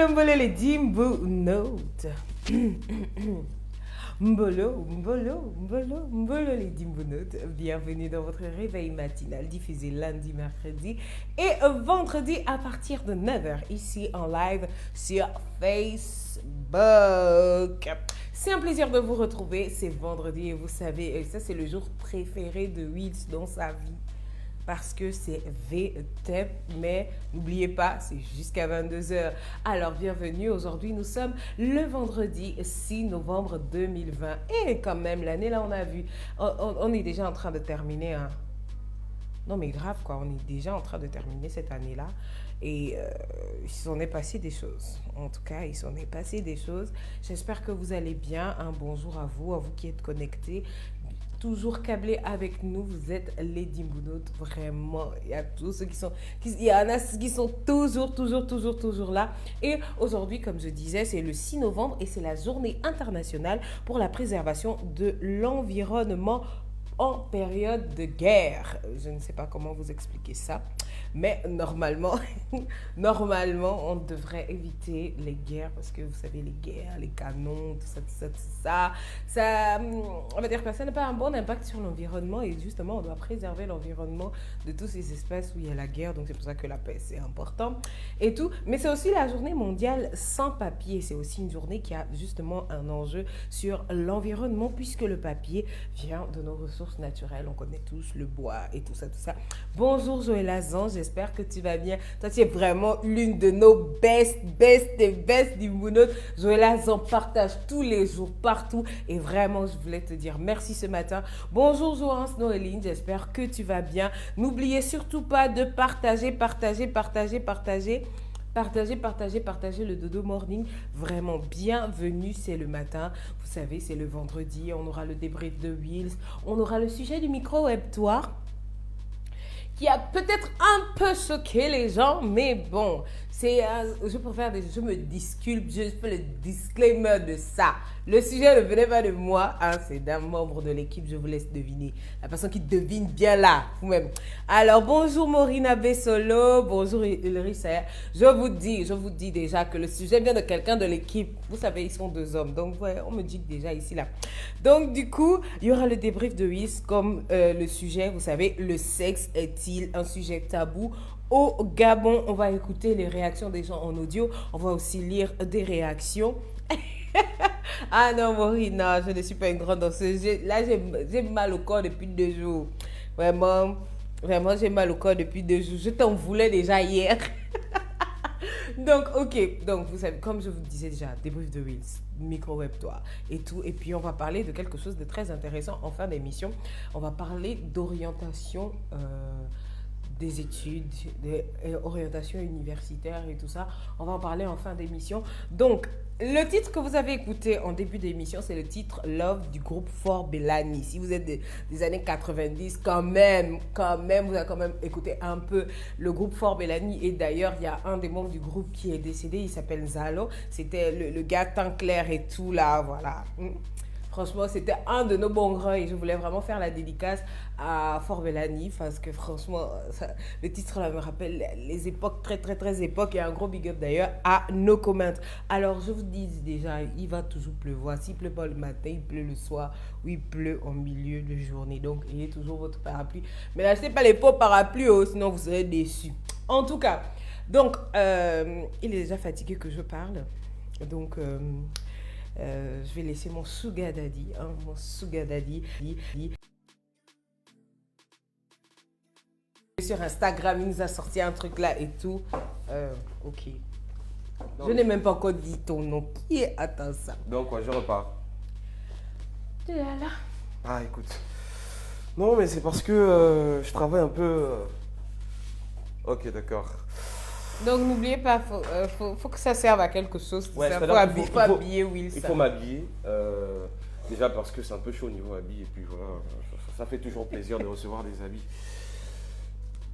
Mbolo les Dimbonotes. Mbolo les Dimbonotes. Bienvenue dans votre réveil matinal diffusé lundi, mercredi et vendredi à partir de 9h ici en live sur Facebook. C'est un plaisir de vous retrouver. C'est vendredi et vous savez, ça c'est le jour préféré de Wills dans sa vie. Parce que c'est VTEP, mais n'oubliez pas, c'est jusqu'à 22h. Alors, bienvenue. Aujourd'hui, nous sommes le vendredi 6 novembre 2020. Et quand même, l'année là, on a vu, on est déjà en train de terminer. Hein. Non, mais grave, quoi. On est déjà en train de terminer cette année-là. Et il s'en est passé des choses. En tout cas, il s'en est passé des choses. J'espère que vous allez bien. Un bonjour à vous qui êtes connectés. Toujours câblés avec nous, vous êtes les Dimbonotes, vraiment. Il y a tous ceux il y en a qui sont toujours là. Et aujourd'hui, comme je disais, c'est le 6 novembre et c'est la journée internationale pour la préservation de l'environnement en période de guerre. Je ne sais pas comment vous expliquer ça, mais normalement, on devrait éviter les guerres parce que vous savez, les guerres, les canons, tout ça, on va dire que ça n'a pas un bon impact sur l'environnement et justement, on doit préserver l'environnement de tous ces espaces où il y a la guerre. Donc, c'est pour ça que la paix, c'est important et tout. Mais c'est aussi la journée mondiale sans papier. C'est aussi une journée qui a justement un enjeu sur l'environnement puisque le papier vient de nos ressources naturelles. On connaît tous le bois et tout ça. Bonjour Joëlla Zan, j'espère que tu vas bien. Toi, tu es vraiment l'une de nos best Dimbonotes. Joëlla Zan partage tous les jours, partout. Et vraiment, je voulais te dire merci ce matin. Bonjour Joance Noéline, j'espère que tu vas bien. N'oubliez surtout pas de partager le Dodo Morning. Vraiment, bienvenue, c'est le matin. Vous savez, c'est le vendredi. On aura le débrief de Wills. On aura le sujet du micro-webtoire qui a peut-être un peu choqué les gens, mais bon, je me disculpe, je fais le disclaimer de ça. Le sujet ne venait pas de moi, hein, c'est d'un membre de l'équipe, je vous laisse deviner. La personne qui devine bien là, vous-même. Alors, bonjour Maureen Bessolo, bonjour Ulrich Sayer. Je vous dis déjà que le sujet vient de quelqu'un de l'équipe. Vous savez, ils sont deux hommes, donc ouais, on me dit déjà ici, là. Donc, du coup, il y aura le débrief de Wiss comme le sujet, vous savez, le sexe est-il un sujet tabou au Gabon. On va écouter les réactions des gens en audio. On va aussi lire des réactions. Ah non, Morina, je ne suis pas une grande danseuse. Là, j'ai mal au corps depuis 2 jours. Vraiment, vraiment, j'ai mal au corps depuis 2 jours. Je t'en voulais déjà hier. Donc, ok. Donc, vous savez, comme je vous disais déjà, débrief de Reels, micro-web toi et tout. Et puis, on va parler de quelque chose de très intéressant en fin d'émission. On va parler d'orientation des études, d'orientation universitaire et tout ça. On va en parler en fin d'émission. Donc, le titre que vous avez écouté en début d'émission, c'est le titre Love du groupe Fort Bellani. Si vous êtes des années 90, quand même, vous avez quand même écouté un peu le groupe Fort Bellani. Et d'ailleurs, il y a un des membres du groupe qui est décédé, il s'appelle Zalo. C'était le gars teint clair et tout là, voilà. Franchement, c'était un de nos bons grands et je voulais vraiment faire la dédicace à Fort Bellani parce que franchement, le titre là me rappelle les époques, très époques, et un gros big up d'ailleurs à No Comment. Alors, je vous dis déjà, il va toujours pleuvoir. S'il pleut pas le matin, il pleut le soir ou il pleut en milieu de journée. Donc, ayez toujours votre parapluie. Mais n'achetez pas les faux parapluies, sinon vous serez déçus. En tout cas, donc, il est déjà fatigué que je parle. Donc, je vais laisser mon sugar daddy, mon sugar daddy. Sur Instagram, il nous a sorti un truc là et tout. Ok. Non, je n'ai même pas encore dit ton nom. Qui est? Attends ça. Donc, quoi, je repars. Là. Ah, écoute. Non, mais c'est parce que je travaille un peu. Ok, d'accord. Donc, n'oubliez pas, faut que ça serve à quelque chose. Ouais, il faut habiller Will. Il faut m'habiller. Déjà parce que c'est un peu chaud au niveau habit. Et puis voilà, ça fait toujours plaisir de recevoir des habits.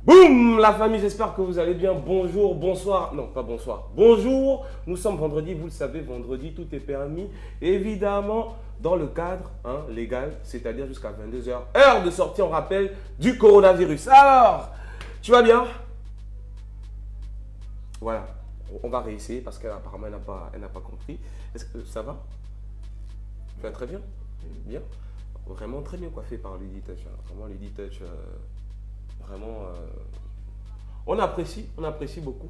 Boum, la famille, j'espère que vous allez bien. Bonjour, bonsoir. Non, pas bonsoir. Bonjour. Nous sommes vendredi. Vous le savez, vendredi, tout est permis. Évidemment, dans le cadre légal, c'est-à-dire jusqu'à 22h. Heure de sortie, on rappelle, du coronavirus. Alors, tu vas bien? Voilà, on va réessayer parce qu'apparemment, elle n'a pas compris. Est-ce que ça va? Tu vas très bien? Bien? Vraiment très bien coiffé par Lady Touch. Vraiment, Lady Touch, vraiment, on apprécie beaucoup.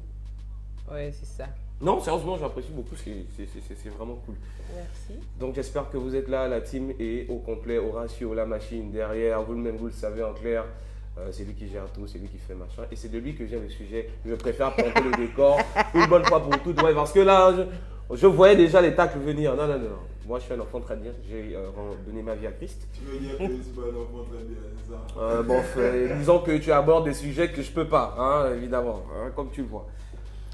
Ouais, c'est ça. Non, sérieusement, j'apprécie beaucoup, c'est vraiment cool. Merci. Donc, j'espère que vous êtes là, la team est au complet, au ratio, la machine derrière, vous-même, vous le savez en clair. C'est lui qui gère tout, c'est lui qui fait machin. Et c'est de lui que vient le sujet. Je préfère planter le décor une bonne fois pour toutes. Ouais, parce que là, je voyais déjà les tacles venir. Non. Moi, je suis un enfant très bien. J'ai donné ma vie à Christ. Tu veux dire que je suis pas un enfant très bien, c'est ça? Bon, disons que tu abordes des sujets que je peux pas, évidemment, comme tu le vois.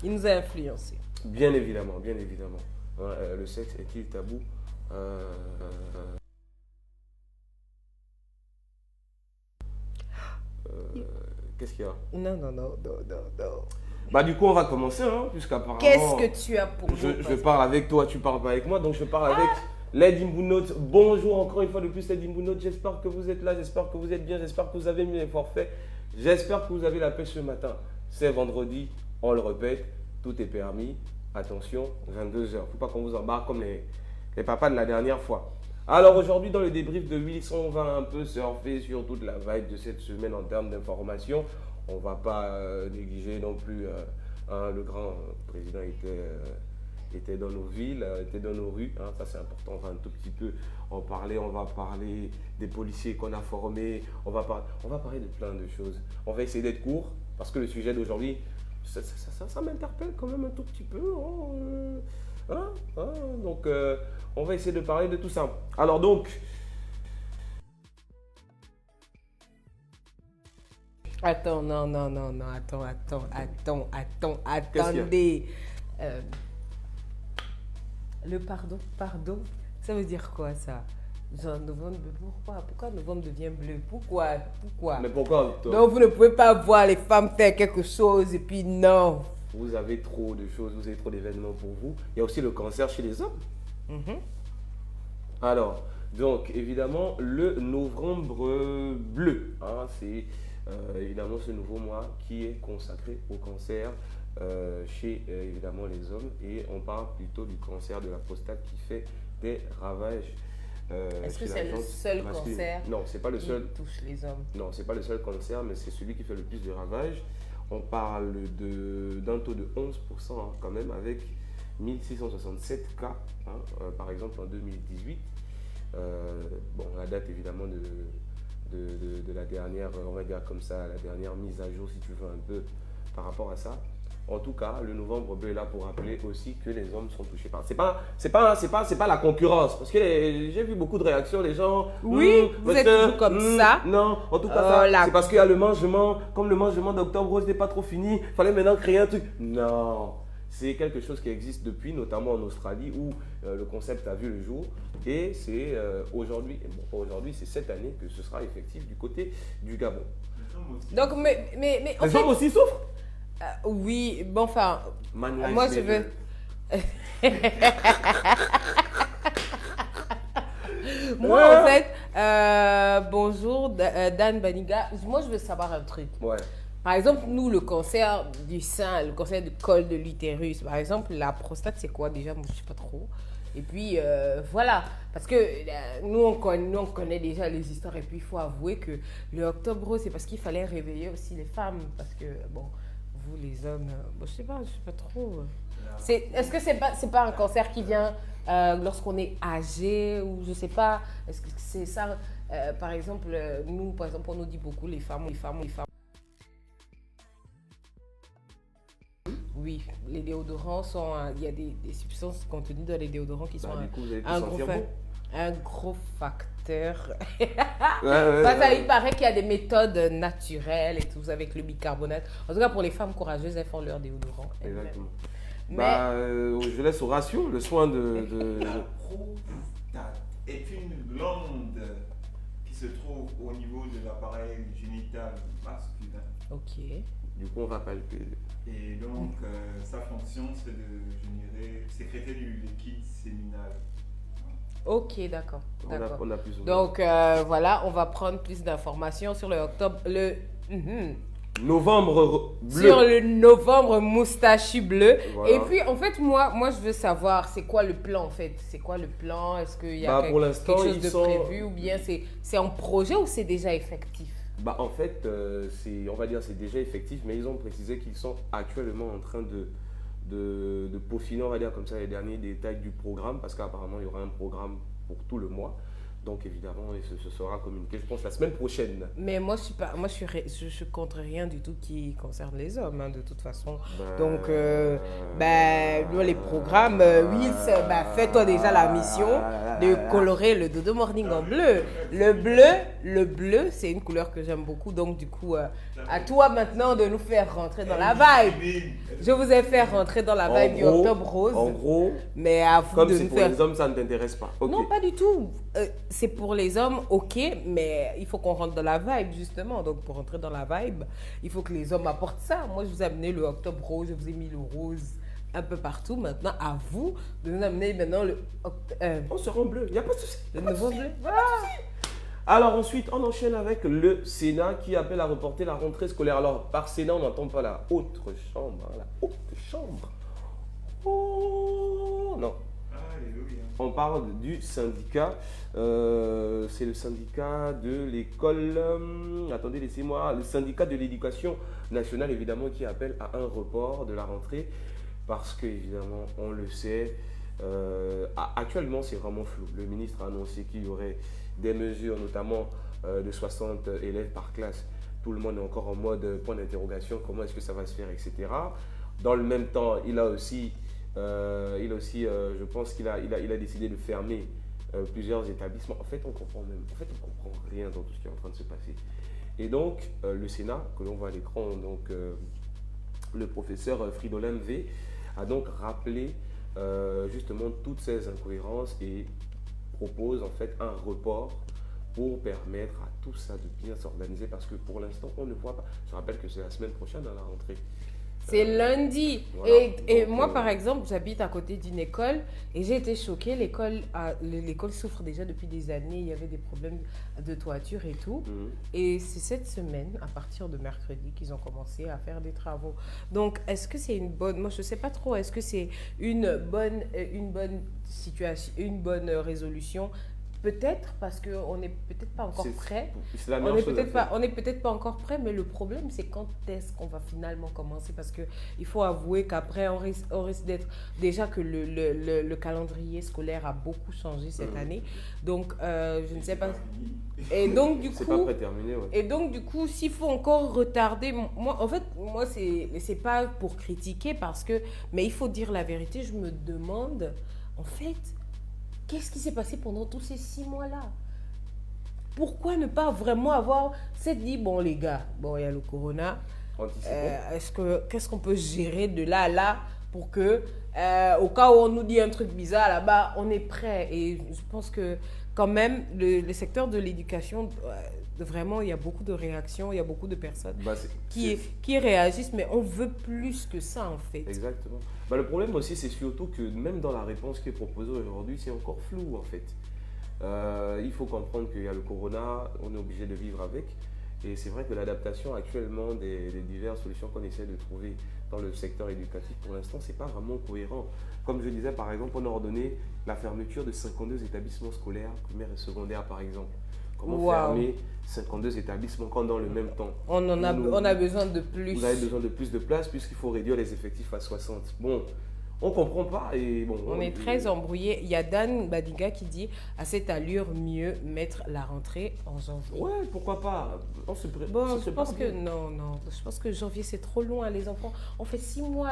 Il nous a influencés. Bien évidemment, bien évidemment. Le sexe est-il tabou? Qu'est-ce qu'il y a? Non. Bah du coup on va commencer puisqu'apparemment. Qu'est-ce que tu as pour nous? Je parle avec toi, tu parles pas avec moi, donc je parle avec Lady Mbounote. Bonjour encore une fois de plus Lady Mbounote, j'espère que vous êtes là, j'espère que vous êtes bien, j'espère que vous avez mis les forfaits, j'espère que vous avez la pêche ce matin. C'est vendredi, on le répète, tout est permis. Attention, 22h, faut pas qu'on vous embarque comme les papas de la dernière fois. Alors aujourd'hui dans le débrief de Willis, on va un peu surfer sur toute la vibe de cette semaine en termes d'informations. On ne va pas négliger non plus, le grand président était dans nos villes, était dans nos rues, ça c'est important, on va un tout petit peu en parler, on va parler des policiers qu'on a formés, on va parler de plein de choses. On va essayer d'être court, parce que le sujet d'aujourd'hui, ça m'interpelle quand même un tout petit peu. Donc on va essayer de parler de tout ça. Alors donc... Attends, non, attendez. Le pardon, ça veut dire quoi ça? Genre novembre, pourquoi novembre devient bleu? Pourquoi? Mais pourquoi toi? Donc vous ne pouvez pas voir les femmes faire quelque chose et puis non. Vous avez trop de choses, vous avez trop d'événements pour vous. Il y a aussi le cancer chez les hommes. Alors, donc évidemment, le novembre bleu, c'est... évidemment ce nouveau mois qui est consacré au cancer chez évidemment les hommes, et on parle plutôt du cancer de la prostate qui fait des ravages. Est-ce que c'est le seul cancer? Non, c'est pas le seul qui touche les hommes. Non, c'est pas le seul cancer, mais c'est celui qui fait le plus de ravages. on parle d'un taux de 11% quand même, avec 1667 cas, par exemple en 2018. Bon, la date évidemment de la dernière, on va dire comme ça, la dernière mise à jour, si tu veux, un peu par rapport à ça. En tout cas, le novembre bleu est là pour rappeler aussi que les hommes sont touchés par. C'est pas la concurrence, parce que j'ai vu beaucoup de réactions, les gens. Oui, vous êtes toujours comme ça. Non, en tout cas, c'est parce qu'il y a le mangement, comme le mangement d'Octobre Rose n'est pas trop fini, il fallait maintenant créer un truc. Non, c'est quelque chose qui existe depuis, notamment en Australie, où le concept a vu le jour. Et c'est aujourd'hui, bon, pas aujourd'hui, c'est cette année que ce sera effectif du côté du Gabon. Donc, mais en les fait, hommes aussi souffrent. Oui, bon, enfin, Man moi Life je veux. Moi, en fait, bonjour, Dan Baniga. Moi, je veux savoir un truc. Ouais. Par exemple, nous, le cancer du sein, le cancer du col de l'utérus, par exemple, la prostate, c'est quoi déjà? Moi, je ne sais pas trop. Et puis, voilà. Parce que nous, on connaît déjà les histoires. Et puis, il faut avouer que le Octobre Rose, c'est parce qu'il fallait réveiller aussi les femmes. Parce que, bon, vous, les hommes, bon, je sais pas trop. Est-ce que c'est pas un cancer qui vient lorsqu'on est âgé ou je sais pas? Est-ce que c'est ça? Par exemple, nous, par exemple, on nous dit beaucoup les femmes. Oui, les déodorants sont. Il y a des substances contenues dans les déodorants qui sont un gros facteur. Il paraît qu'il y a des méthodes naturelles et tout avec le bicarbonate. En tout cas, pour les femmes courageuses, elles font leur déodorant. Exactement. Je laisse Horatio le soin de... La prostate est une glande qui se trouve au niveau de l'appareil génital masculin. Ok. Du coup, on va palper. Et donc, sa fonction, c'est de sécréter du liquide séminal. Ok, d'accord. On a plus. Donc, voilà, on va prendre plus d'informations sur Novembre bleu. Sur le novembre moustachu bleu. Voilà. Et puis, en fait, moi, je veux savoir, c'est quoi le plan, en fait? C'est quoi le plan? Est-ce qu'il y a quelque chose de prévu? Ou bien c'est en projet ou c'est déjà effectif? En fait, on va dire c'est déjà effectif, mais ils ont précisé qu'ils sont actuellement en train de peaufiner, on va dire comme ça, les derniers détails du programme, parce qu'apparemment, il y aura un programme pour tout le mois. Donc, évidemment, ce sera communiqué, je pense, la semaine prochaine. Mais moi, je contre rien du tout qui concerne les hommes, hein, de toute façon. Donc, les programmes, Wills, fais-toi déjà la mission de colorer le Dodo Morning en bleu. Le bleu, c'est une couleur que j'aime beaucoup. Donc, du coup, à toi maintenant de nous faire rentrer dans la vibe. Je vous ai fait rentrer dans la vibe du Octobre Rose. En gros, mais à vous comme de c'est nous pour faire... les hommes, ça ne t'intéresse pas. Okay. Non, pas du tout. C'est pour les hommes, ok, mais il faut qu'on rentre dans la vibe, justement. Donc, pour rentrer dans la vibe, il faut que les hommes apportent ça. Moi, je vous ai amené le Octobre Rose, je vous ai mis le rose un peu partout. Maintenant, à vous de nous amener maintenant le... on sera en bleu, il n'y a pas de souci. Le nouveau bleu. Voilà. Alors ensuite, on enchaîne avec le Sénat qui appelle à reporter la rentrée scolaire. Alors, par Sénat, on n'entend pas la haute chambre. La haute chambre. Oh non. Alléluia. On parle du syndicat. C'est le syndicat de l'école. Attendez, laissez-moi. Le syndicat de l'éducation nationale, évidemment, qui appelle à un report de la rentrée. Parce que, évidemment, on le sait. Actuellement, c'est vraiment flou. Le ministre a annoncé qu'il y aurait des mesures, notamment de 60 élèves par classe. Tout le monde est encore en mode point d'interrogation, comment est-ce que ça va se faire, etc. Dans le même temps, il a aussi, je pense qu'il a décidé de fermer plusieurs établissements. En fait, on comprend rien dans tout ce qui est en train de se passer. Et donc, le Sénat, que l'on voit à l'écran, donc le professeur Fridolin V a donc rappelé justement toutes ces incohérences et propose en fait un report pour permettre à tout ça de bien s'organiser parce que pour l'instant on ne voit pas. Je rappelle que c'est la semaine prochaine à la rentrée. C'est lundi. Voilà. Et moi, par exemple, j'habite à côté d'une école et j'ai été choquée. L'école souffre déjà depuis des années. Il y avait des problèmes de toiture et tout. Et c'est cette semaine, à partir de mercredi, qu'ils ont commencé à faire des travaux. Donc, est-ce que c'est une bonne... Moi, je ne sais pas trop. Est-ce que c'est une bonne situation, une bonne résolution peut-être parce qu'on n'est peut-être pas encore prêt. C'est la On meilleure n'est chose à peut-être pas, faire. on n'est peut-être pas encore prêt, mais le problème, c'est quand est-ce qu'on va finalement commencer? Parce qu'il faut avouer qu'après, on risque d'être... Déjà que le calendrier scolaire a beaucoup changé cette année. Donc, je ne sais pas... Et donc, du C'est pas coup... préterminé, ouais. Et donc, du coup, s'il faut encore retarder, moi, c'est pas pour critiquer parce que, mais il faut dire la vérité, je me demande, en fait, qu'est-ce qui s'est passé pendant tous ces 6 mois-là? Pourquoi ne pas vraiment avoir cette dit, bon, les gars, bon, il y a le corona, Anticipons. qu'est-ce qu'on peut gérer de là à là pour que, au cas où on nous dit un truc bizarre là-bas, on est prêt. Et je pense que quand même, le secteur de l'éducation, vraiment, il y a beaucoup de réactions, il y a beaucoup de personnes Bah, qui réagissent, mais on veut plus que ça en fait. Exactement. Bah, le problème aussi, c'est surtout que même dans la réponse qui est proposée aujourd'hui, c'est encore flou en fait. Il faut comprendre qu'il y a le corona, on est obligé de vivre avec. Et c'est vrai que l'adaptation actuellement des diverses solutions qu'on essaie de trouver dans le secteur éducatif, pour l'instant, c'est pas vraiment cohérent. Comme je disais, par exemple, on a ordonné la fermeture de 52 établissements scolaires, primaires et secondaires, par exemple. Comment Wow. fermer 52 établissements quand dans le même temps On a besoin de plus. vous avez besoin de plus de place puisqu'il faut réduire les effectifs à 60. Bon, on ne comprend pas et bon. On est très embrouillé. Il y a Dan Badiga qui dit à cette allure, mieux mettre la rentrée en janvier. Ouais, pourquoi pas. Bon, je pense que non. Je pense que janvier c'est trop loin. Les enfants, on fait 6 mois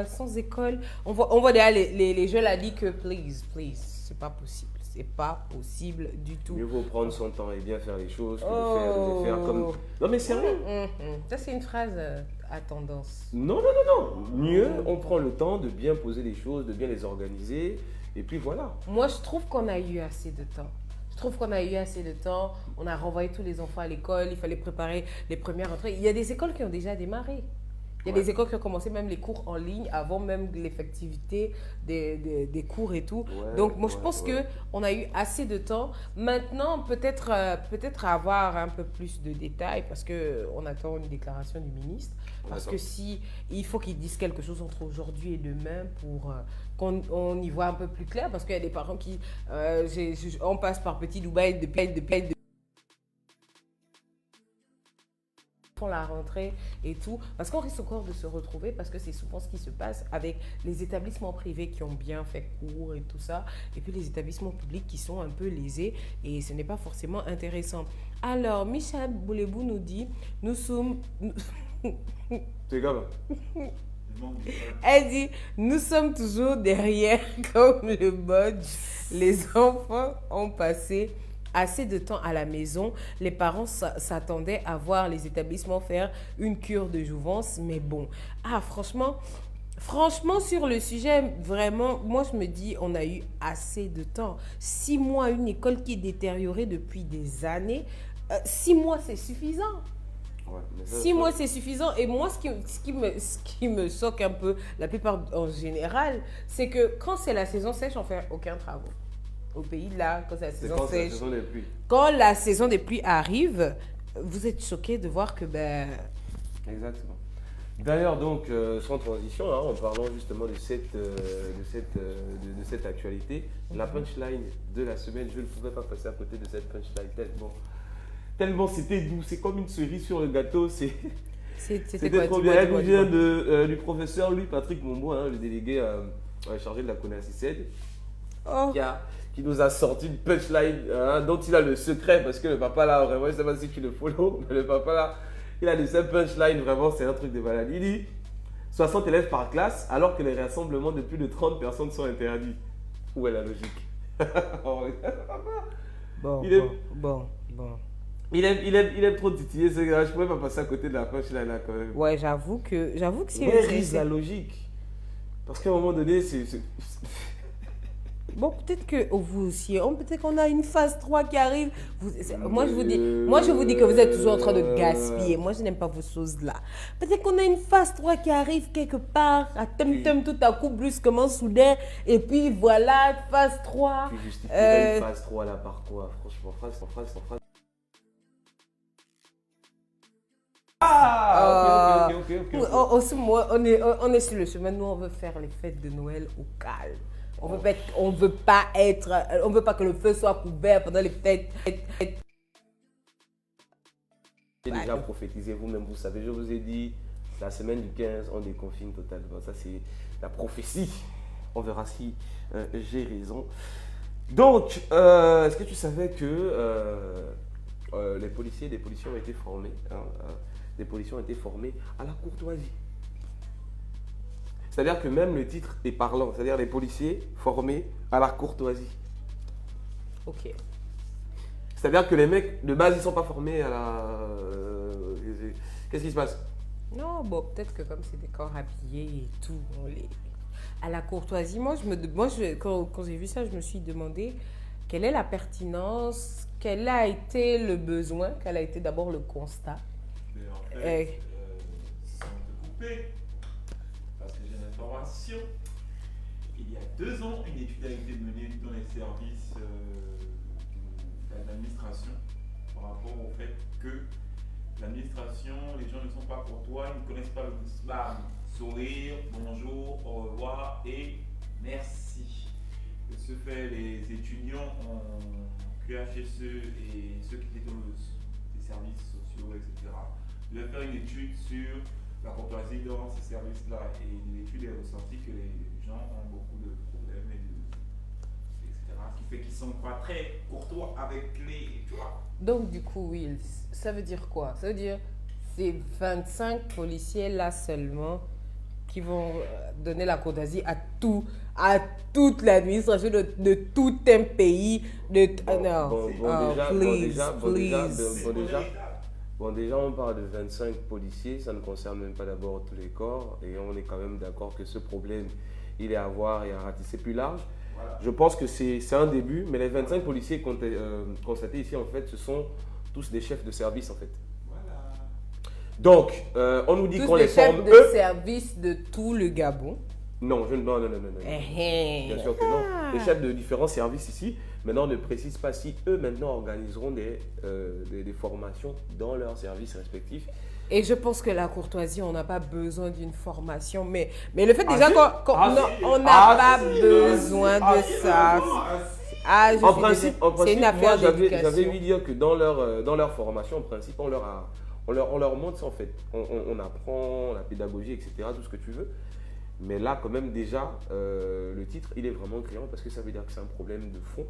sans école. On voit déjà les jeunes a dit que please, c'est pas possible. C'est pas possible du tout. Mieux vaut prendre son temps et bien faire les choses que de faire comme. Non mais sérieux. Ça c'est une phrase à tendance. Non. Mieux, on prend le temps de bien poser les choses, de bien les organiser et puis voilà. Moi je trouve qu'on a eu assez de temps. On a renvoyé tous les enfants à l'école, il fallait préparer les premières rentrées. Il y a des écoles qui ont déjà démarré. Il y a des écoles qui ont commencé même les cours en ligne avant même l'effectivité des cours et tout. Donc, moi, je pense qu'on a eu assez de temps. Maintenant, peut-être avoir un peu plus de détails parce qu'on attend une déclaration du ministre. Parce que il faut qu'il dise quelque chose entre aujourd'hui et demain pour qu'on y voit un peu plus clair. Parce qu'il y a des parents qui... on passe par Petit Dubaï de font la rentrée et tout, parce qu'on risque encore de se retrouver, parce que c'est souvent ce qui se passe avec les établissements privés qui ont bien fait cours et tout ça, et puis les établissements publics qui sont un peu lésés, et ce n'est pas forcément intéressant. Alors, Michel Boulebou nous dit, nous sommes... C'est grave. Elle dit, nous sommes toujours derrière comme le mode. Les enfants ont passé assez de temps à la maison. Les parents s'attendaient à voir les établissements faire une cure de jouvence. Mais bon, franchement, sur le sujet, vraiment, moi je me dis, on a eu assez de temps. 6 mois, une école qui est détériorée depuis des années. 6 mois, c'est suffisant. Ouais, 6 mois, c'est suffisant. Et moi, ce qui me choque un peu, la plupart en général, c'est que quand c'est la saison sèche, on ne fait aucun travaux. Au pays là, quand c'est la saison sèche, quand la saison des pluies arrive, vous êtes choqués de voir que Exactement. D'ailleurs, donc, sans transition, en parlant justement de cette actualité, la punchline de la semaine, je ne pouvais pas passer à côté de cette punchline tellement c'était doux, c'est comme une cerise sur le gâteau, c'était trop bien. Elle nous vient du professeur Louis-Patrick Mombo, le délégué chargé de la CONACYCED, qui nous a sorti une punchline dont il a le secret, parce que le papa là, vraiment, je ne sais pas si tu le follow, mais le papa là, il a des punchlines, vraiment, c'est un truc de malade. Il dit 60 élèves par classe, alors que les rassemblements de plus de 30 personnes sont interdits. Où est la logique? Il aime trop titiller ce gars. Je ne pouvais pas passer à côté de la punchline là quand même. Ouais, j'avoue que c'est... Brise la logique. Parce qu'à un moment donné, c'est... Bon, peut-être que vous aussi, peut-être qu'on a une phase 3 qui arrive. Moi, je vous dis que vous êtes toujours en train de gaspiller. Moi, je n'aime pas vos choses là. Peut-être qu'on a une phase 3 qui arrive quelque part, à tum tout à coup, brusquement, soudain. Et puis voilà, phase 3. Tu justifierais une phase 3 là par quoi? Franchement, phrase. Ok. On est sur le chemin. Nous, on veut faire les fêtes de Noël au calme. On veut pas que le feu soit couvert pendant les fêtes. J'ai déjà prophétisé vous-même, vous savez, je vous ai dit, la semaine du 15, on déconfine totalement. Ça, c'est la prophétie. On verra si j'ai raison. Donc, est-ce que tu savais que les policiers ont été formés, des policiers ont été formés à la courtoisie? C'est-à-dire que même le titre est parlant, c'est-à-dire les policiers formés à la courtoisie. Ok. C'est-à-dire que les mecs, de base, ils ne sont pas formés à la... Qu'est-ce qui se passe? Non, bon, peut-être que comme c'est des corps habillés et tout, à la courtoisie, quand j'ai vu ça, je me suis demandé quelle est la pertinence, quel a été le besoin, quel a été d'abord le constat. Mais en fait, sans te couper, parce que j'ai l'information, il y a 2 ans, une étude a été menée dans les services d'administration par rapport au fait que l'administration, les gens ne sont pas courtois, ils ne connaissent pas le SBAM. Sourire, bonjour, au revoir et merci. De ce fait, les étudiants en QHSE et ceux qui étaient dans les services sociaux, etc., devaient faire une étude sur la courtoisie dans ces services-là. Et l'étude est ressortie que les gens ont beaucoup de problèmes, etc. Ce qui fait qu'ils ne sont pas très courtois avec les... Tu vois. Donc, du coup, Will, ça veut dire quoi? Ça veut dire c'est 25 policiers là seulement qui vont donner la courtoisie à toute l'administration de tout un pays. Déjà, on parle de 25 policiers, ça ne concerne même pas d'abord tous les corps, et on est quand même d'accord que ce problème, il est à voir et à ratisser plus large. Voilà. Je pense que c'est un début, mais les 25 policiers constatés ici, en fait, ce sont tous des chefs de service, en fait. Voilà. Donc, on nous dit qu'on les forme eux. Tous les chefs de service de tout le Gabon. Non, non. Bien sûr que non. Les chefs de différents services ici, maintenant, on ne précise pas si eux, maintenant, organiseront des formations dans leurs services respectifs. Et je pense que la courtoisie, on n'a pas besoin d'une formation. Mais le fait déjà qu'on n'a pas besoin de ça. En principe, c'est une affaire d'éducation. J'avais vu dire que dans leur formation, en principe, on leur montre ça en fait. On apprend la pédagogie, etc., tout ce que tu veux. Mais là, quand même, déjà, le titre, il est vraiment criant parce que ça veut dire que c'est un problème de fond.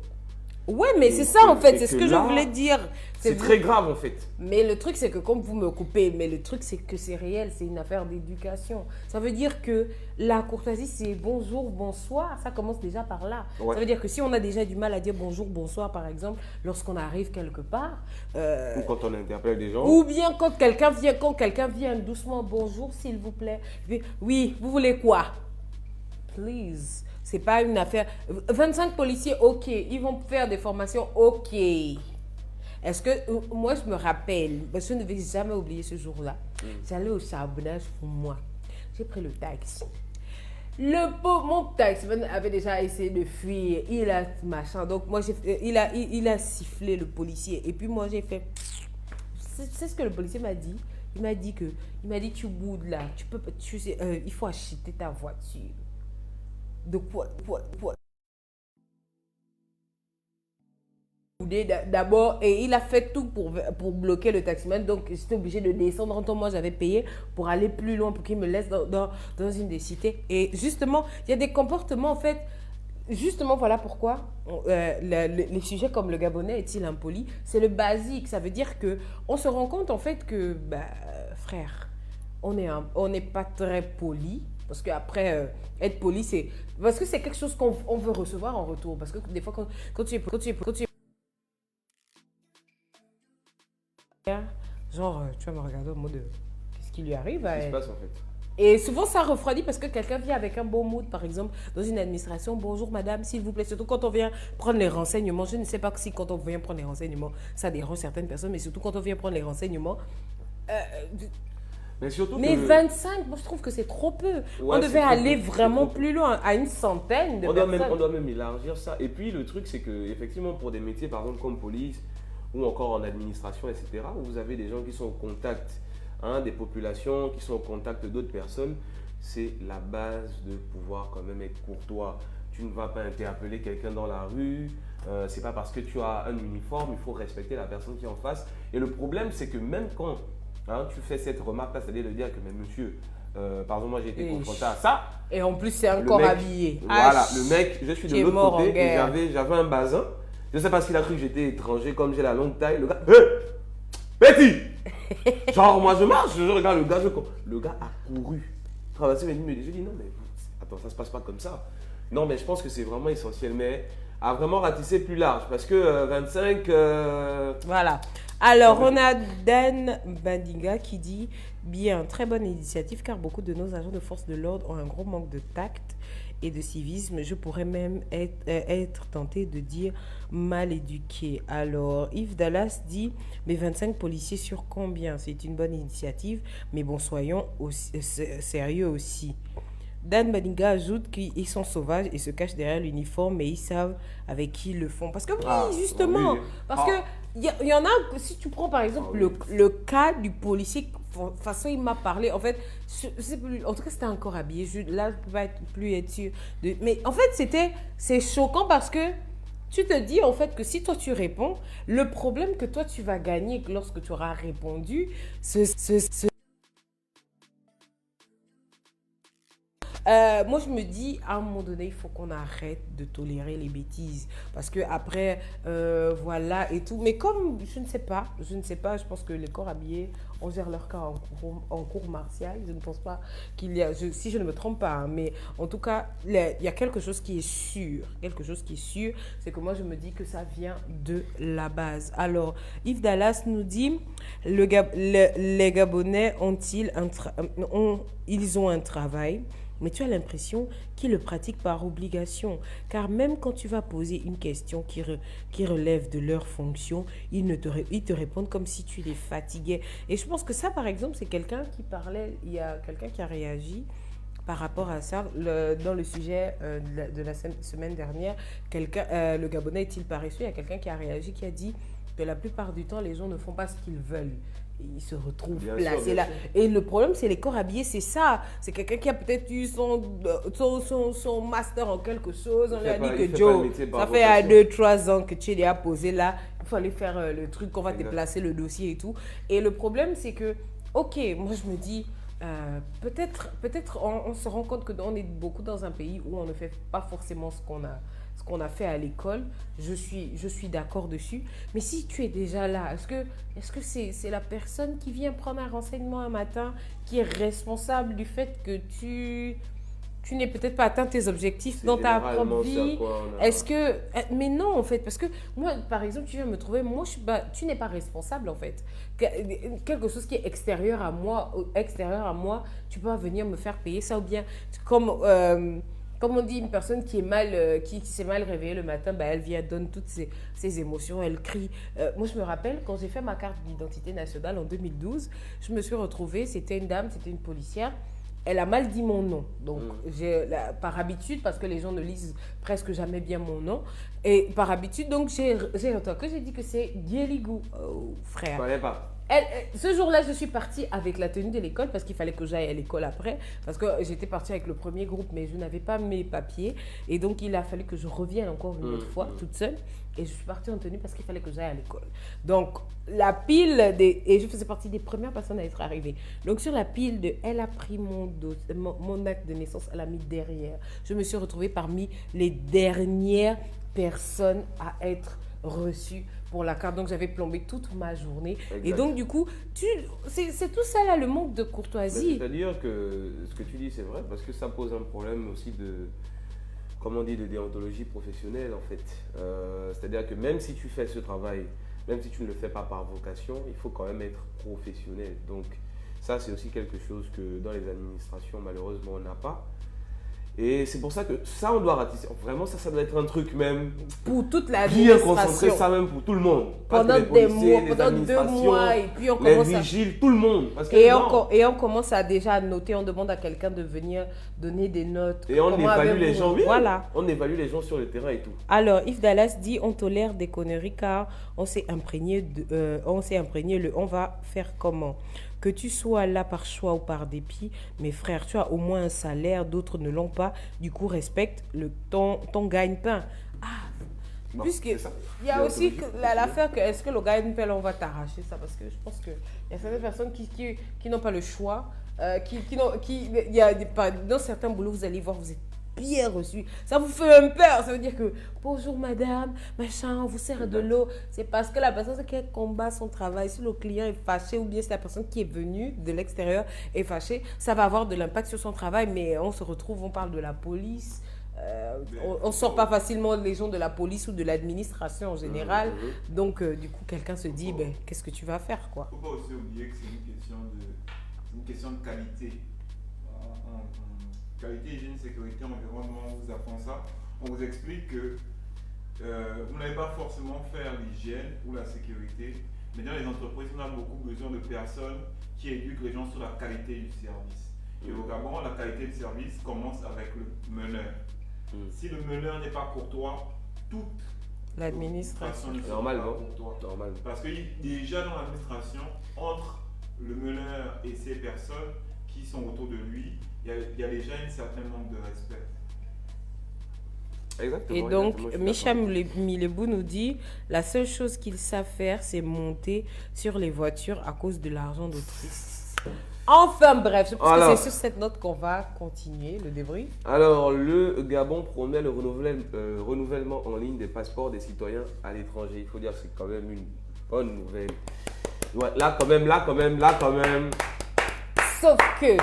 Ouais, mais c'est ça en fait, c'est ce que je voulais dire. C'est très grave en fait. Mais le truc, c'est que comme vous me coupez, mais le truc, c'est que c'est réel, c'est une affaire d'éducation. Ça veut dire que la courtoisie, c'est bonjour, bonsoir. Ça commence déjà par là. Ouais. Ça veut dire que si on a déjà du mal à dire bonjour, bonsoir, par exemple, lorsqu'on arrive quelque part. Ou quand on interpelle des gens. Ou bien quand quelqu'un vient doucement, bonjour, s'il vous plaît. Oui, vous voulez quoi? Please. C'est pas une affaire. 25 policiers, ok. Ils vont faire des formations, ok. Est-ce que. Moi, je me rappelle, parce que je ne vais jamais oublier ce jour-là. J'allais au charbonnage pour moi. J'ai pris le taxi. Mon taximan avait déjà essayé de fuir. Il a machin. Donc, moi, il a sifflé le policier. Et puis, moi, j'ai fait. C'est ce que le policier m'a dit. Il m'a dit, tu boudes là. Il faut acheter ta voiture. De quoi D'abord, et il a fait tout pour bloquer le taximan. Donc, j'étais obligée de descendre. Moi, j'avais payé pour aller plus loin, pour qu'il me laisse dans une des cités. Et justement, il y a des comportements, en fait. Justement, voilà pourquoi les sujets comme le Gabonais est-il impoli. C'est le basique. Ça veut dire qu'on se rend compte, en fait, que, frère, on n'est pas très poli. Parce qu'après, être poli, c'est... Parce que c'est quelque chose qu'on veut recevoir en retour. Parce que des fois, quand tu es... Genre, tu vas me regarder au mot de... Qu'est-ce qui lui arrive à elle? Qu'est-ce qui se passe en fait? Et souvent, ça refroidit parce que quelqu'un vient avec un bon mood, par exemple, dans une administration. Bonjour madame, s'il vous plaît. Surtout quand on vient prendre les renseignements. Je ne sais pas si quand on vient prendre les renseignements, ça dérange certaines personnes. Mais surtout quand on vient prendre les renseignements... Mais 25, moi je trouve que c'est trop peu. Ouais, on devait aller vraiment plus loin, à une centaine de personnes. On doit même élargir ça. Et puis le truc, c'est que effectivement pour des métiers, par exemple comme police ou encore en administration, etc., où vous avez des gens qui sont au contact des populations, qui sont au contact d'autres personnes, c'est la base de pouvoir quand même être courtois. tu ne vas pas interpeller quelqu'un dans la rue. C'est pas parce que tu as un uniforme, il faut respecter la personne qui est en face. Et le problème, c'est que même quand tu fais cette remarque-là, c'est-à-dire de dire que, mais monsieur, par exemple, moi j'ai été confronté à ça. Et en plus, c'est encore habillé. Voilà, le mec, je suis de l'autre côté et j'avais un bazin. Je ne sais pas s'il a cru que j'étais étranger, comme j'ai la longue taille. Le gars, Betty! Genre, moi je marche, je regarde le gars a couru. Traversé mes lignes, je dis non, mais attends, ça se passe pas comme ça. Non, mais je pense que c'est vraiment essentiel, mais à vraiment ratisser plus large parce que 25. Voilà. Alors, on a Dan Bandinga qui dit bien, très bonne initiative car beaucoup de nos agents de force de l'ordre ont un gros manque de tact et de civisme. Je pourrais même être tenté de dire mal éduqué. Alors, Yves Dallas dit mais 25 policiers sur combien? C'est une bonne initiative, mais bon, soyons sérieux aussi. Dan Baninga ajoute qu'ils sont sauvages et se cachent derrière l'uniforme, mais ils savent avec qui ils le font. Parce que oui, justement, parce que il y en a, si tu prends par exemple le cas du policier, de toute façon il m'a parlé, en fait, en tout cas c'était encore habillé, là je ne peux pas plus être sûr. Mais en fait c'est choquant parce que tu te dis en fait que si toi tu réponds, le problème que toi tu vas gagner lorsque tu auras répondu, moi, je me dis, à un moment donné, il faut qu'on arrête de tolérer les bêtises. Parce que après, voilà et tout. Mais comme, je ne sais pas, je pense que les corps habillés, on gère leur cas en cours martial. Je ne pense pas qu'il y a, si je ne me trompe pas, hein, mais en tout cas, il y a quelque chose qui est sûr. Quelque chose qui est sûr, c'est que moi, je me dis que ça vient de la base. Alors, Yves Dallas nous dit, les Gabonais ils ont un travail, mais tu as l'impression qu'ils le pratiquent par obligation. Car même quand tu vas poser une question qui relève de leur fonction, ils te répondent comme si tu les fatiguais. Et je pense que ça, par exemple, c'est quelqu'un qui parlait, il y a quelqu'un qui a réagi par rapport à ça, dans le sujet de la semaine dernière. Le Gabonais est-il paresseux? Il y a quelqu'un qui a réagi, qui a dit que la plupart du temps, les gens ne font pas ce qu'ils veulent. Ils se retrouvent placés là. Et le problème, c'est les corps habillés, c'est ça. C'est quelqu'un qui a peut-être eu son master en quelque chose. On lui a dit que Joe, ça fait à 2-3 ans que tu es déjà posé là. Il faut aller faire le truc, qu'on va te placer le dossier et tout. Et le problème, c'est que, ok, moi je me dis, peut-être on se rend compte qu'on est beaucoup dans un pays où on ne fait pas forcément ce qu'on a fait à l'école. Je suis d'accord dessus. Mais si tu es déjà là, est-ce que c'est la personne qui vient prendre un renseignement un matin qui est responsable du fait que tu n'es peut-être pas atteint tes objectifs dans ta propre vie? Est-ce que... Mais non, en fait, parce que moi, par exemple, tu viens me trouver, moi, tu n'es pas responsable, en fait. Quelque chose qui est extérieur à moi, tu peux venir me faire payer ça, ou bien, comme on dit, une personne qui s'est mal réveillée le matin, elle vient, donne toutes ses émotions, elle crie. Moi, je me rappelle, quand j'ai fait ma carte d'identité nationale en 2012, je me suis retrouvée, c'était une dame, c'était une policière. Elle a mal dit mon nom. Donc, par habitude, parce que les gens ne lisent presque jamais bien mon nom, et par habitude, donc, j'ai dit que c'est Guéligou, frère. Je ne connais pas. Ce jour-là, je suis partie avec la tenue de l'école parce qu'il fallait que j'aille à l'école après. Parce que j'étais partie avec le premier groupe, mais je n'avais pas mes papiers. Et donc, il a fallu que je revienne encore une autre fois, toute seule. Et je suis partie en tenue parce qu'il fallait que j'aille à l'école. Donc, la pile et je faisais partie des premières personnes à être arrivée. Donc, sur la pile elle a pris mon acte de naissance, elle l'a mis derrière. Je me suis retrouvée parmi les dernières personnes à être reçues pour la carte. Donc, j'avais plombé toute ma journée. Exact. Et donc, du coup, c'est tout ça là, le manque de courtoisie. C'est-à-dire que ce que tu dis, c'est vrai, parce que ça pose un problème aussi de déontologie professionnelle, en fait. C'est-à-dire que même si tu fais ce travail, même si tu ne le fais pas par vocation, il faut quand même être professionnel. Donc, ça, c'est aussi quelque chose que dans les administrations, malheureusement, on n'a pas. Et c'est pour ça que ça, on doit ratisser. Vraiment, ça doit être un truc même... Pour toute l'administration. Bien concentré, ça même pour tout le monde. Pendant des mois, pendant 2 mois, et puis on commence les vigiles, tout le monde. Parce que et on commence déjà à noter, on demande à quelqu'un de venir donner des notes. Et on évalue les gens, oui. Voilà. On évalue les gens sur le terrain et tout. Alors, Yves Dallas dit, on tolère des conneries car on s'est imprégné on va faire comment? Que tu sois là par choix ou par dépit, mes frères, tu as au moins un salaire, d'autres ne l'ont pas. Du coup, respecte ton gagne-pain. Ah, Bon, puisque c'est ça. il y a Bien aussi entendu. l'affaire que est-ce que le gagne-pain, on va t'arracher ça? Parce que je pense qu'il y a certaines personnes qui n'ont pas le choix. Il y a dans certains boulots, vous allez voir, vous êtes bien reçu. Ça vous fait un peur. Ça veut dire que bonjour madame, machin, on vous sert de l'eau. C'est parce que la personne qui combat son travail, si le client est fâché ou bien si la personne qui est venue de l'extérieur est fâchée, ça va avoir de l'impact sur son travail. Mais on se retrouve, on parle de la police. On ne sort pas facilement les gens de la police ou de l'administration en général. Donc, du coup, quelqu'un se dit, ben, qu'est-ce que tu vas faire, quoi? Il ne faut pas aussi oublier que c'est une question de qualité. Qualité, hygiène, sécurité, environnement, on vous apprend ça. On vous explique que vous n'allez pas forcément faire l'hygiène ou la sécurité, mais dans les entreprises, on a beaucoup besoin de personnes qui éduquent les gens sur la qualité du service. Et au Gabon, la qualité du service commence avec le meneur. Si le meneur n'est pas courtois, toute L'administration. ne sera Normal, pas non? courtois. Normal. Parce que déjà dans l'administration, entre le meneur et ces personnes qui sont autour de lui, il y a déjà un certain manque de respect. Exactement. Et donc, exactement, je suis Micha d'accord. Milebou nous dit, la seule chose qu'ils savent faire, c'est monter sur les voitures à cause de l'argent d'autrui. Enfin bref, je pense Voilà. que c'est sur cette note qu'on va continuer le débrief. Alors, le Gabon promet le renouvellement en ligne des passeports des citoyens à l'étranger. Il faut dire que c'est quand même une bonne nouvelle. Ouais, là, quand même. Sauf que,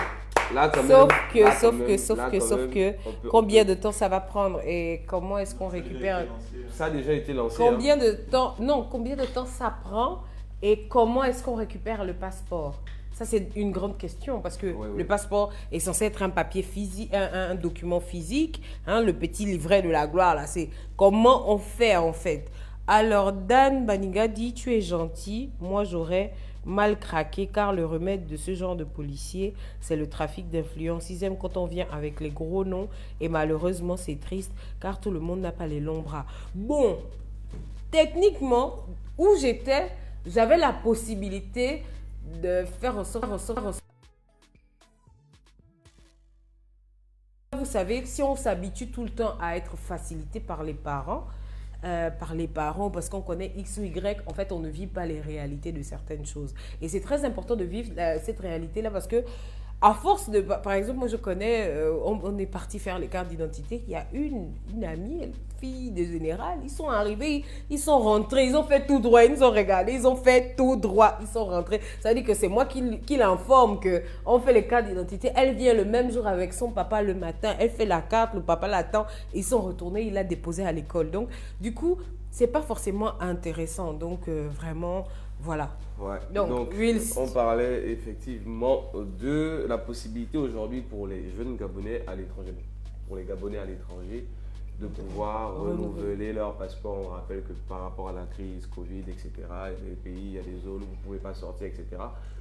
combien de de temps ça va prendre et comment est-ce qu'on récupère? Ça a déjà été lancé. Combien de temps, non, combien de temps ça prend et comment est-ce qu'on récupère le passeport? Ça, c'est une grande question parce que Oui. le passeport est censé être un papier physique, un document physique, hein, le petit livret de la gloire, là, c'est comment on fait en fait. Alors, Dan Baniga dit, tu es gentil, moi j'aurais mal craqué car le remède de ce genre de policier, c'est le trafic d'influence. Ils aiment quand on vient avec les gros noms et malheureusement, c'est triste car tout le monde n'a pas les longs bras. Bon, techniquement, où j'étais, j'avais la possibilité de faire ressortir. Vous savez, si on s'habitue tout le temps à être facilité par les parents, parce qu'on connaît X ou Y, en fait, on ne vit pas les réalités de certaines choses. Et c'est très important de vivre cette réalité-là parce que, à force de, par exemple, moi je connais, on est parti faire les cartes d'identité, il y a une amie, une fille de général, ils sont arrivés, ils sont rentrés, ils ont fait tout droit, ils nous ont regardé, ils ont fait tout droit, ils sont rentrés. Ça veut dire que c'est moi qui l'informe qu'on fait les cartes d'identité, elle vient le même jour avec son papa le matin, elle fait la carte, le papa l'attend, ils sont retournés, il l'a déposé à l'école. Donc, du coup, c'est pas forcément intéressant. Donc, vraiment, voilà. Ouais. Donc, Wills. On parlait effectivement de la possibilité aujourd'hui pour les jeunes Gabonais à l'étranger, pour les Gabonais à l'étranger, de pouvoir renouveler leur passeport. On rappelle que par rapport à la crise Covid, etc., il y a des pays, il y a des zones où vous ne pouvez pas sortir, etc.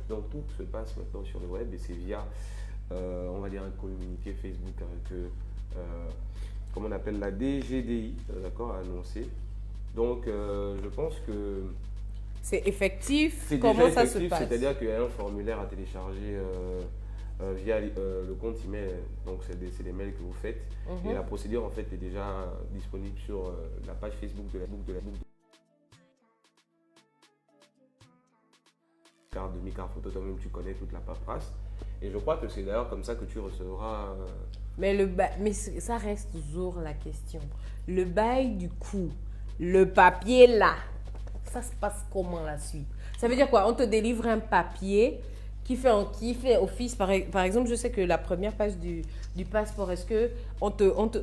Donc tout se passe maintenant sur le web et c'est via, on va dire, un communiqué Facebook que, comme on appelle la DGDI, d'accord, a annoncé. Donc je pense que C'est effectif. c'est Comment déjà ça se effectif, passe? c'est-à-dire qu'il y a un formulaire à télécharger via le compte email. Donc, c'est des mails que vous faites. Et la procédure, en fait, est déjà disponible sur la page Facebook de la carte demi-carte photo. Toi-même, tu connais toute la paperasse. Et je crois que c'est d'ailleurs comme ça que tu recevras. Mais ça reste toujours la question. Le bail du coup, le papier là, ça se passe comment la suite? Ça veut dire quoi? On te délivre un papier qui fait office. Par exemple, je sais que la première page du passeport, est-ce que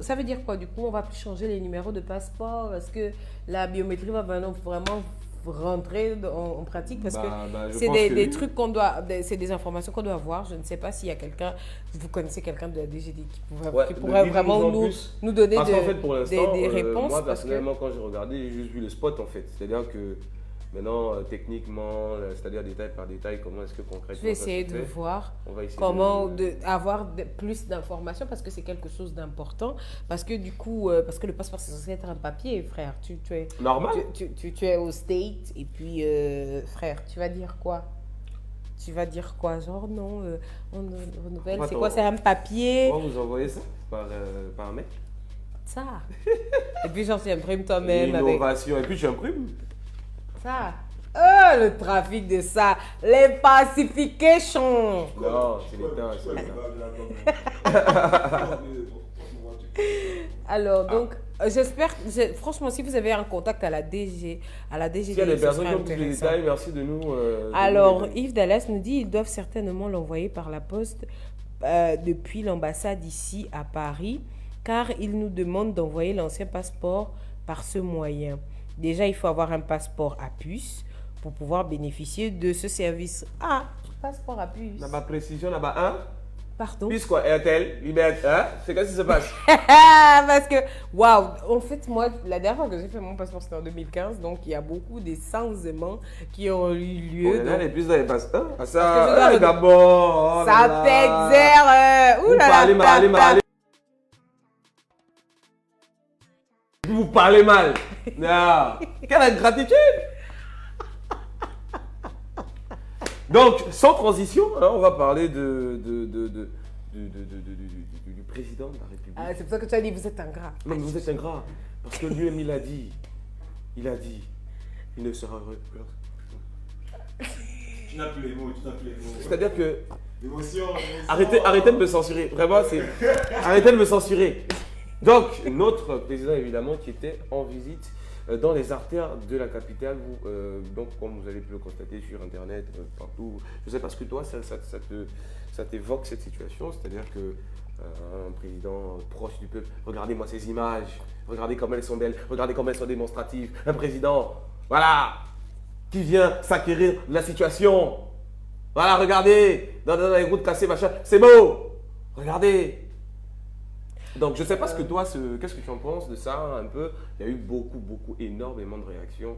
ça veut dire quoi? Du coup, on va plus changer les numéros de passeport? Est-ce que la biométrie va vraiment rentrer en pratique? Parce que c'est des trucs c'est des informations qu'on doit avoir. Je ne sais pas s'il y a quelqu'un, vous connaissez quelqu'un de la DGD qui pourrait vraiment nous donner parce qu'en fait, pour l'instant, des réponses. moi, personnellement, quand j'ai regardé, j'ai juste vu le spot, en fait. C'est-à-dire que maintenant, techniquement, c'est-à-dire détail par détail, comment est-ce que concrètement je vais essayer de voir comment avoir plus d'informations parce que c'est quelque chose d'important. Parce que du coup, parce que le passeport, c'est censé être un papier, frère. Tu es normal. Tu es au State et puis, frère, tu vas dire quoi? tu vas dire quoi? Genre, non, on renouvelle. C'est Attends. quoi? C'est un papier? On va vous envoyer ça par mail. Ça. Et puis, genre, tu imprimes toi-même avec Innovation. Et puis tu imprimes. ça. Oh, le trafic de ça. Les pacifications. Non, c'est l'État. c'est l'État. Alors, donc, j'espère, franchement, si vous avez un contact à la DG, S'il y a des ce personnes sera qui ont plus de intéressant. détails, merci de nous. Alors, de nous aider. Yves Dallas nous dit ils doivent certainement l'envoyer par la poste depuis l'ambassade ici à Paris, car ils nous demandent d'envoyer l'ancien passeport par ce moyen. Déjà, il faut avoir un passeport à puce pour pouvoir bénéficier de ce service. Ah, passeport à puce. Là-bas, précision, là-bas, hein? Pardon. Puce quoi? RTL, Liberté, hein? C'est qu'est-ce qui se passe? Parce que, waouh, en fait, moi, la dernière fois que j'ai fait mon passeport, c'était en 2015, donc il y a beaucoup de changements qui ont eu Oh, lieu. il y en a donc, les puces dans les passes. Hein? Ah, Parce ça, que je dois d'abord. ça t'exerce. Vous parlez mal. Vous parlez mal. Non. Quelle ingratitude! Donc, sans transition, hein, on va parler du président de la République. Ah, c'est pour ça que tu as dit, vous êtes ingrat. Non, mais vous êtes ingrat. Parce que lui-même, il a dit, il ne sera heureux. Tu n'as plus les mots. C'est-à-dire que, L'émotion. arrêtez de me censurer. Vraiment, arrêtez de me censurer. Donc, notre président, évidemment, qui était en visite dans les artères de la capitale, donc comme vous allez pu le constater sur Internet, partout, je sais parce que toi, ça t'évoque cette situation, c'est-à-dire que un président proche du peuple, regardez-moi ces images, regardez comme elles sont belles, regardez comme elles sont démonstratives, un président, voilà, qui vient s'acquérir de la situation, voilà, regardez, dans les routes cassées, machin, c'est beau, regardez. Donc, je ne sais pas ce que toi, qu'est-ce que tu en penses de ça un peu? Il y a eu énormément de réactions.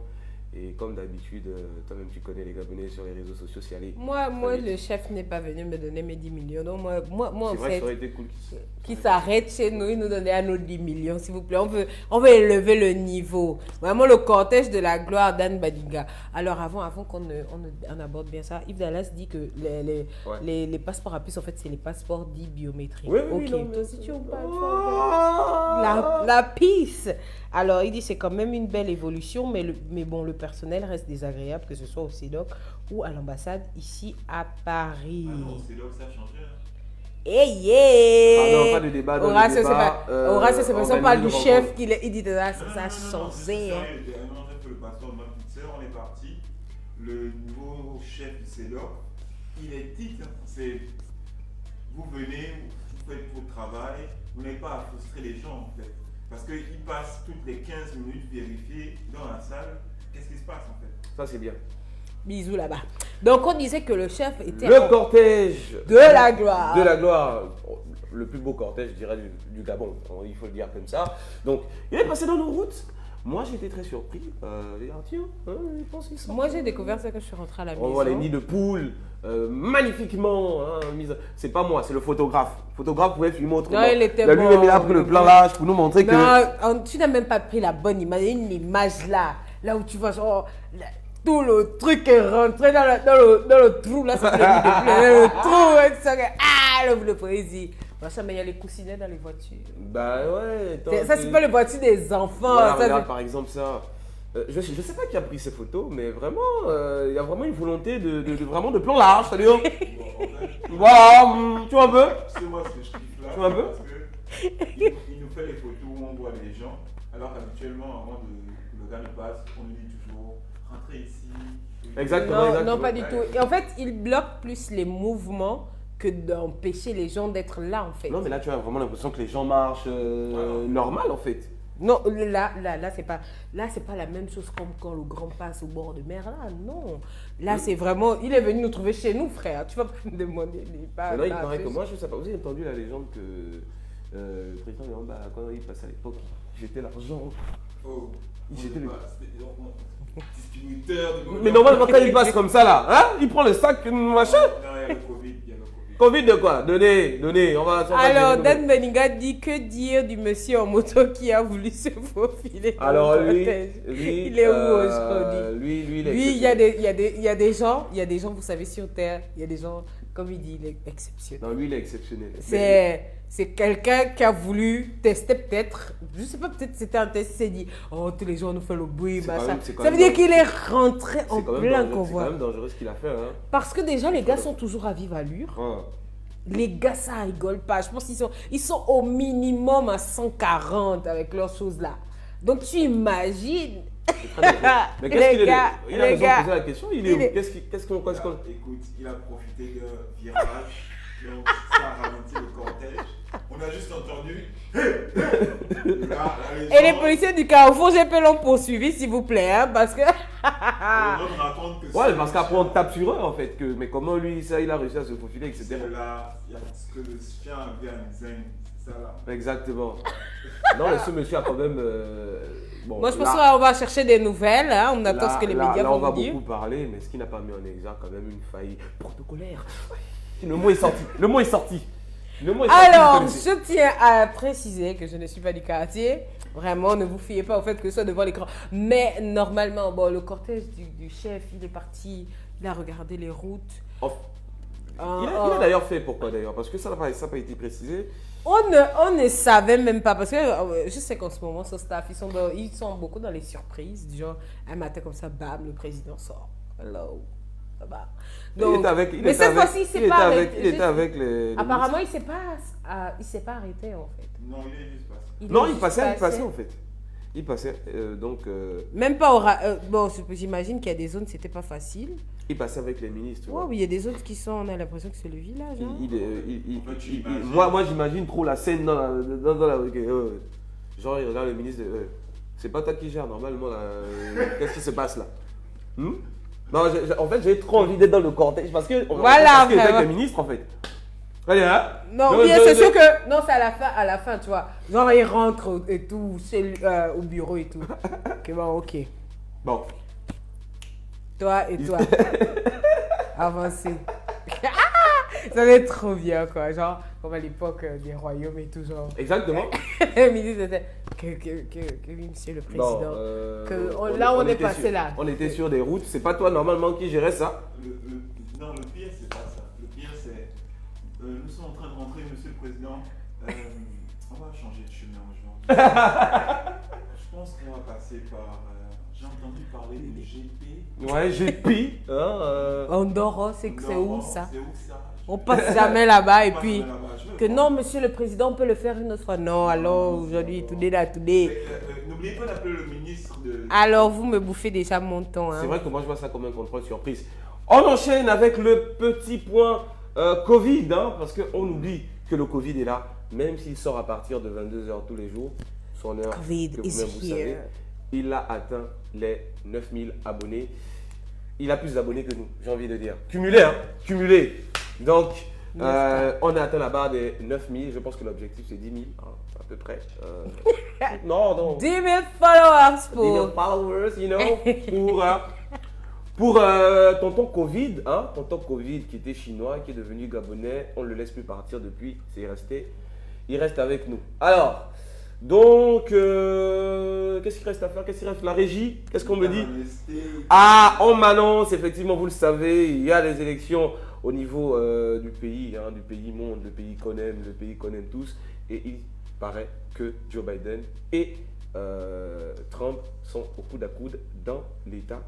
Et comme d'habitude, toi-même, tu connais les Gabonais sur les réseaux sociaux, c'est allé. Moi, le chef n'est pas venu me donner mes 10 millions. Donc, moi en C'est vrai que fait, ça aurait été cool. qu'il s'arrête chez nous, il nous donnait à nos 10 millions, s'il vous plaît. On veut élever le niveau. Vraiment, le cortège de la gloire d'Anne Badiga. Alors, avant on aborde bien ça, Yves Dallas dit que les passeports à puce, en fait, c'est les passeports dits biométriques. Oui, ok, non, mais toi, si tu en parles, Oh la pisse. Alors, il dit c'est quand même une belle évolution, mais bon, le personnel reste désagréable, que ce soit au CEDOC ou à l'ambassade ici à Paris. Ah non, c'est là que ça a changé. Hein. Hey, yeah! Ah non, pas de débat dans Horace, le débat. Horace, c'est parce qu'on parle du organise une chef rencontre. qu'il dit ça a Non, changé. c'est Hein. sérieux. Non, j'ai fait le passeport de ma petite sœur, on est parti. Le nouveau chef du CEDOC, il est dit, c'est vous venez, vous faites votre travail, vous n'avez pas à frustrer les gens en fait. Parce qu'il passe toutes les 15 minutes vérifier dans la salle qu'est-ce qui se passe en fait. Ça, c'est bien. Bisous là-bas. Donc, on disait que le chef était Le cortège de la gloire. de la gloire, le plus beau cortège, je dirais, du Gabon, il faut le dire comme ça. Donc, il est passé dans nos routes. Moi, j'étais très surpris. J'ai dit, ah, tiens, je pense qu'ils sont. Moi, j'ai découvert ça quand je suis rentrée à la maison. On voit les nids de poules magnifiquement. Mis. C'est pas moi, c'est le photographe. Le photographe pouvait filmer autrement. Non, il était lui-même, il a mort. pris le plan large pour nous montrer que. Non, tu n'as même pas pris la bonne image. Il y a une image là où tu vois genre tout le truc est rentré dans le trou là, c'est le trou, et ça, le poésie. Ça, mais il y a les coussinets dans les voitures. Bah ouais. Ça, c'est pas les voitures des enfants. Voilà, ça, regarde par exemple ça. Je sais pas qui a pris ces photos, mais vraiment, il y a vraiment une volonté vraiment de plan large, c'est-à-dire. Bon, en fait, Voilà, tu vois un peu. c'est moi ce que je kiffe là. Tu vois un peu parce que il nous fait les photos où on voit les gens. Alors qu'habituellement, avant que le gars ne passe, on lui dit toujours rentrez ici. Exactement. Non, pas du tout. Et en fait, il bloque plus les mouvements que d'empêcher les gens d'être là, en fait. Non, mais là, tu as vraiment l'impression que les gens marchent normal, en fait. Non, là, c'est pas la même chose comme quand le grand passe au bord de mer, là, non. Là, c'est vraiment, il est venu nous trouver chez nous, frère. Tu vas pas me demander les pas. Là, il paraît que moi, je sais pas. Vous avez entendu la légende que le président Yamba, quand il passe à l'époque, il jetait l'argent. Oh, Il jetait le. distributeur de. Mais normalement, quand il passe comme ça, là, hein, il prend le sac, machin. Non, il y a le Covid. Covid de quoi? Donnez, on va... Alors, Dan Beninga dit que dire du monsieur en moto qui a voulu se faufiler dans Alors le lui, cortège. Il est où aujourd'hui? Lui, Il y a des gens, vous savez, sur Terre, il y a des gens, comme il dit, il est exceptionnel. Non, lui, il est exceptionnel. C'est quelqu'un qui a voulu tester peut-être, je sais pas, peut-être c'était un test, il s'est dit, oh, tous les jours on nous fait le bruit, bah, ça veut dire qu'il est rentré en plein convoi. C'est quand même dangereux ce qu'il a fait. Hein. Parce que déjà, les gars sont toujours à vive allure. Les gars, ça rigole pas. Je pense qu'ils sont au minimum à 140 avec leurs choses là. Donc tu imagines. Mais qu'est-ce qu'il est? Il a raison de poser la question. Il est où? Écoute, il a profité d'un virage. Donc ça a ralenti le cortège. On a juste entendu. Et les policiers du Carrefour GP l'ont poursuivi, s'il vous plaît, hein, parce que. Ouais, parce qu'après on tape sur eux en fait. Mais comment lui, ça, il a réussi à se faufiler, etc. C'est là, il y a ce que le chien avait à nous aimer. C'est ça là. Exactement. Non, mais ce monsieur a quand même. Bon, moi, je pense qu'on va chercher des nouvelles. Hein, on attend ce que les médias vont on va nous dire. beaucoup parler, mais ce qui n'a pas mis en exergue quand même une faille protocolaire. Le mot est sorti. Le mot est sorti. Alors, je tiens à préciser que je ne suis pas du quartier. Vraiment, ne vous fiez pas au fait que ce soit devant l'écran. Mais normalement, bon, le cortège du chef, il est parti, il a regardé les routes. Il a d'ailleurs fait pourquoi d'ailleurs? Parce que ça n'a pas été précisé. On ne savait même pas. Parce que je sais qu'en ce moment, ce staff, ils sont beaucoup dans les surprises. Du genre, un matin comme ça, bam, le président sort. Hello. Donc, mais cette fois-ci, il s'est pas arrêté. Il était avec les. Apparemment, il ne s'est pas arrêté en fait. Non, il est juste passé. Non, il passait en fait. Il passait, donc. Même pas bon, j'imagine qu'il y a des zones, c'était pas facile. Il passait avec les ministres. Ouais, oui, il y a des zones qui sont, on a l'impression que c'est le village. Hein. Moi, j'imagine trop la scène dans la. Genre, il regarde le ministre. C'est pas toi qui gères normalement. Qu'est-ce qui se passe là? Non, en fait, j'ai trop envie d'être dans le cortège parce que. Voilà, parce que avec les ministres en fait. Allez, hein? Non, c'est sûr que. Non, c'est à la fin, tu vois. Genre, il rentre et tout, au bureau et tout. Ok, bon, ok. Bon. Toi et toi. Avancez. Ça va être trop bien, quoi. Genre, comme à l'époque des royaumes et tout, genre. Exactement. Le ministre était. Que monsieur le président. Là, on est passé là. On était sur des routes. C'est pas toi normalement qui gérait ça? Non, le pire, c'est pas ça. Le pire, c'est. Nous sommes en train de rentrer, monsieur le président. On va changer de chemin aujourd'hui. Je pense qu'on va passer par. J'ai entendu parler des GP. Ouais, GP. Andorra, c'est où ça? C'est où ça? On passe jamais là-bas et puis. Que non, monsieur le président, on peut le faire une autre fois. Non, alors aujourd'hui, tout là. N'oubliez pas d'appeler le ministre de. Alors, vous me bouffez déjà mon temps. Hein. C'est vrai que moi, je vois ça comme un contrôle surprise. On enchaîne avec le petit point Covid, hein, parce qu'on oublie que le Covid est là, même s'il sort à partir de 22h tous les jours. Son heure, Covid que is vous savez, here. il a atteint les 9000 abonnés. Il a plus d'abonnés que nous, j'ai envie de dire. Cumulé, hein, cumulé. Donc, on a atteint la barre des 9000. Je pense que l'objectif, c'est 10 000, hein, à peu près. Non. 10 000 followers 10 000 followers, you know, pour tonton Covid, hein, tonton Covid qui était chinois, qui est devenu gabonais. On ne le laisse plus partir depuis. Il reste avec nous. Alors, donc, qu'est-ce qu'il reste à faire? Qu'est-ce qu'il reste? La régie, qu'est-ce qu'on me dit? Ah, on m'annonce, effectivement, vous le savez, il y a des élections au niveau du pays, hein, du pays monde, le pays qu'on aime, le pays qu'on aime tous. Et il paraît que Joe Biden et Trump sont au coude à coude dans l'État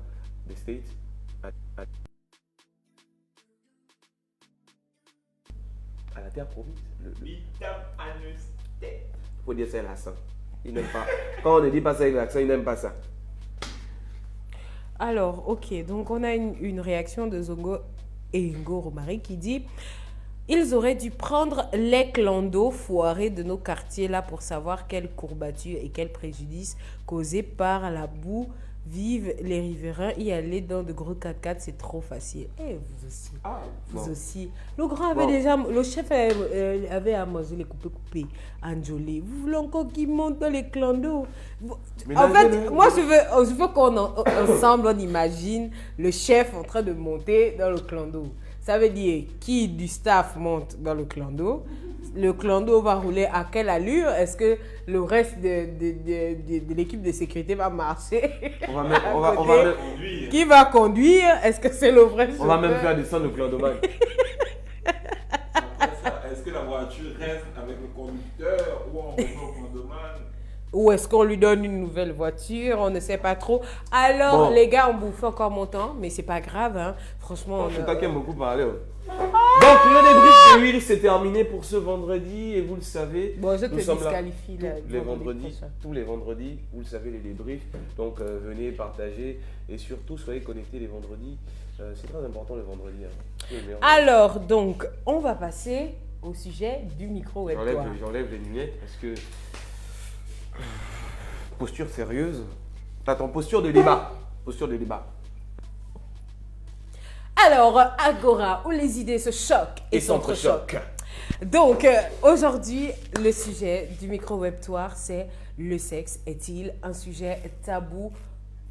des States. À la terre promise. Il faut dire ça avec l'accent. Il n'aime pas. Quand on ne dit pas ça avec l'accent, il n'aime pas ça. Alors, ok, donc on a une réaction de Zongo et Ngo Romari qui dit « Ils auraient dû prendre les clandos foirés de nos quartiers là pour savoir quelles courbatures et quels préjudices causés par la boue vivent les riverains. Y aller dans de gros 4x4, c'est trop facile. » Et vous aussi. Vous aussi. Le grand avait déjà... Le chef avait à manger les coupés enjolés. Vous voulez encore qu'il monte dans les clandos? En fait, moi, je veux qu'on ensemble, on imagine le chef en train de monter dans le clando. Ça veut dire qui du staff monte dans le clando. Le clando va rouler à quelle allure? Est-ce que le reste de l'équipe de sécurité va marcher? Conduire. Qui va conduire? Est-ce que c'est le vrai On va chauffeur? même faire descendre le clandoman. Après ça, est-ce que la voiture reste avec le conducteur ou on remet au condoman? Ou est-ce qu'on lui donne une nouvelle voiture? On ne sait pas trop. Alors, Bon. les gars, on bouffe encore mon temps, mais c'est pas grave, hein. Franchement, C'est toi qui aimes beaucoup parler. Donc, le débrief de Will, c'est terminé pour ce vendredi. Et vous le savez, Bon, je te nous sommes là disqualifie tous là, les vendredi vendredis. prochain. Tous les vendredis, vous le savez, les débriefs. Donc, venez partager. Et surtout, soyez connectés les vendredis. C'est très important le vendredi. Hein. C'est le meilleur. Alors, donc, on va passer au sujet du micro-web. J'enlève les lunettes parce que. Posture sérieuse. Attends, posture de débat. Posture de débat. Alors, Agora, où les idées se choquent et s'entrechoquent. Donc, aujourd'hui, le sujet du micro-webtoire, c'est le sexe est-il un sujet tabou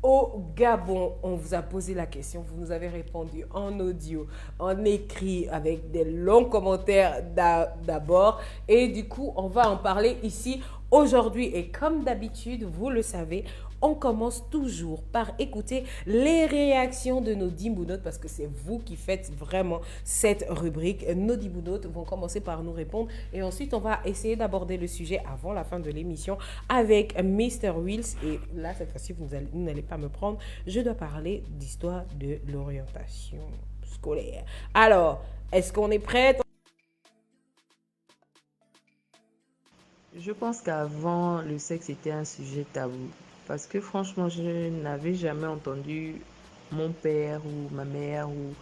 au Gabon? On vous a posé la question, vous nous avez répondu en audio, en écrit, avec des longs commentaires d'abord. Et du coup, on va en parler ici aujourd'hui. Et comme d'habitude, vous le savez, on commence toujours par écouter les réactions de nos Dimbunotes parce que c'est vous qui faites vraiment cette rubrique. Nos Dimbunotes vont commencer par nous répondre et ensuite on va essayer d'aborder le sujet avant la fin de l'émission avec Mr. Wills. Et là, cette fois-ci, vous n'allez pas me prendre. Je dois parler d'histoire de l'orientation scolaire. Alors, est-ce qu'on est prête? Je pense qu'avant, le sexe était un sujet tabou. Parce que franchement, je n'avais jamais entendu mon père ou ma mère ou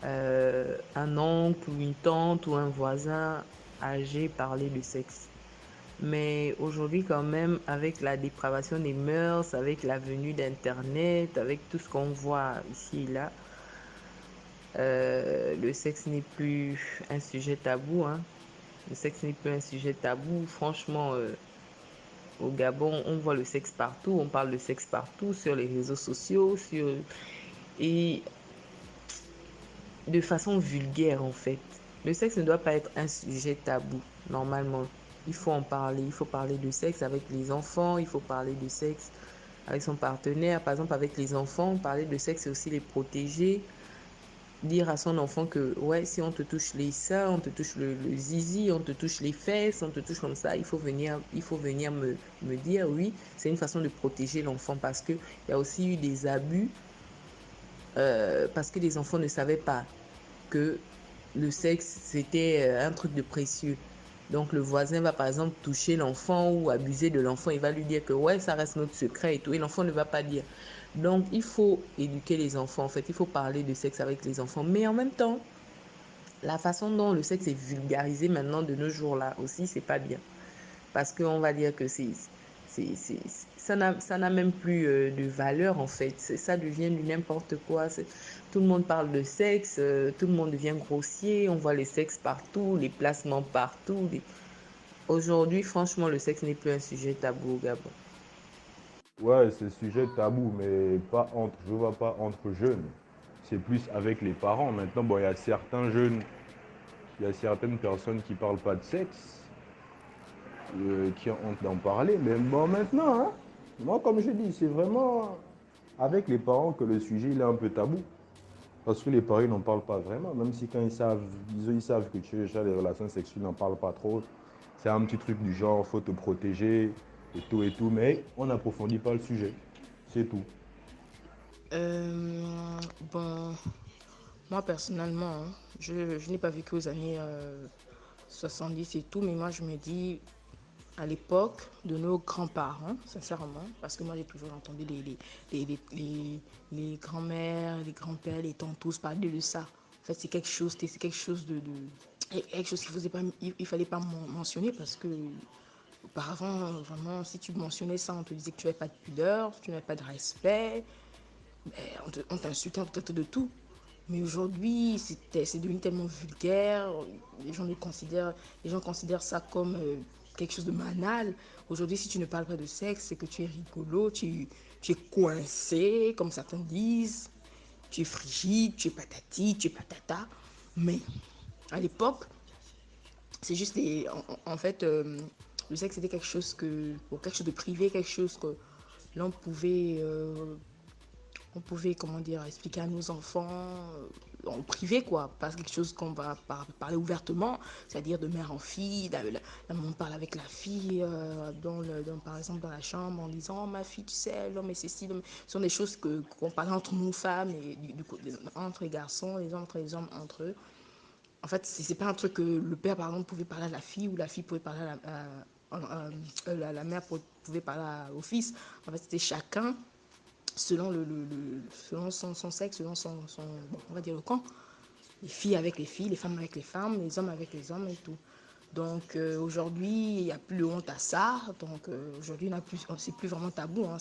un oncle ou une tante ou un voisin âgé parler de sexe. Mais aujourd'hui, quand même, avec la dépravation des mœurs, avec la venue d'Internet, avec tout ce qu'on voit ici et là, le sexe n'est plus un sujet tabou, hein. Le sexe n'est plus un sujet tabou. Franchement, au Gabon, on voit le sexe partout, on parle de sexe partout, sur les réseaux sociaux, et de façon vulgaire en fait. Le sexe ne doit pas être un sujet tabou, normalement. Il faut en parler, il faut parler de sexe avec les enfants, il faut parler de sexe avec son partenaire. Par exemple, avec les enfants, parler de sexe, c'est aussi les protéger. Dire à son enfant que ouais, si on te touche les seins, on te touche le zizi, on te touche les fesses, on te touche comme ça, il faut venir me dire oui, c'est une façon de protéger l'enfant parce que il y a aussi eu des abus parce que les enfants ne savaient pas que le sexe c'était un truc de précieux. Donc le voisin va par exemple toucher l'enfant ou abuser de l'enfant, il va lui dire que ouais, ça reste notre secret et tout, et l'enfant ne va pas dire. Donc, il faut éduquer les enfants. En fait, il faut parler de sexe avec les enfants. Mais en même temps, la façon dont le sexe est vulgarisé maintenant de nos jours-là aussi, c'est pas bien. Parce qu'on va dire que ça n'a même plus de valeur, en fait. Ça devient du n'importe quoi. Tout le monde parle de sexe, tout le monde devient grossier. On voit les sexes partout, les placements partout. Aujourd'hui, franchement, le sexe n'est plus un sujet tabou au Gabon. Ouais, c'est sujet tabou, mais je vois pas entre jeunes. C'est plus avec les parents. Maintenant, bon, il y a certains jeunes, il y a certaines personnes qui parlent pas de sexe, qui ont honte d'en parler. Mais bon, maintenant, hein, moi, comme je dis, c'est vraiment avec les parents que le sujet il est un peu tabou. Parce que les parents n'en parlent pas vraiment, même si quand ils savent que tu as des relations sexuelles, ils n'en parlent pas trop. C'est un petit truc du genre, faut te protéger. Et tout, mais on n'approfondit pas le sujet. C'est tout. Bon, moi personnellement, hein, je n'ai pas vécu aux années 70 et tout, mais moi je me dis, à l'époque de nos grands-parents, sincèrement, parce que moi j'ai toujours entendu les grands-mères, les grands-pères, les tantes tous parler de ça. En fait, c'est quelque chose quelque chose qu'il fallait pas mentionner parce que auparavant, vraiment, si tu mentionnais ça, on te disait que tu n'avais pas de pudeur, tu n'avais pas de respect, on t'insultait, on te traitait de tout. Mais aujourd'hui, c'est devenu tellement vulgaire, les gens considèrent ça comme quelque chose de banal. Aujourd'hui, si tu ne parles pas de sexe, c'est que tu es rigolo, tu es coincé, comme certains disent, tu es frigide, tu es patati, tu es patata. Mais à l'époque, c'est juste en fait, le sexe c'était quelque chose quelque chose de privé, quelque chose que l'on pouvait, on pouvait, comment dire, expliquer à nos enfants en privé, quoi. Pas quelque chose qu'on va parler ouvertement, c'est-à-dire de mère en fille. La maman parle avec la fille, par exemple, dans la chambre, en disant oh, ma fille, tu sais, l'homme est ceci. Ce sont des choses qu'on parle entre nous, femmes, et du coup, entre les garçons, les hommes entre les hommes, entre eux. En fait, c'est pas un truc que le père, par exemple, pouvait parler à la fille ou la fille pouvait parler la mère pouvait parler au fils. En fait, c'était chacun selon, selon son sexe, selon bon, on va dire le camp. Les filles avec les filles, les femmes avec les femmes, les hommes avec les hommes et tout. Donc aujourd'hui, il n'y a plus de honte à ça. Donc aujourd'hui, c'est plus vraiment tabou. Hein,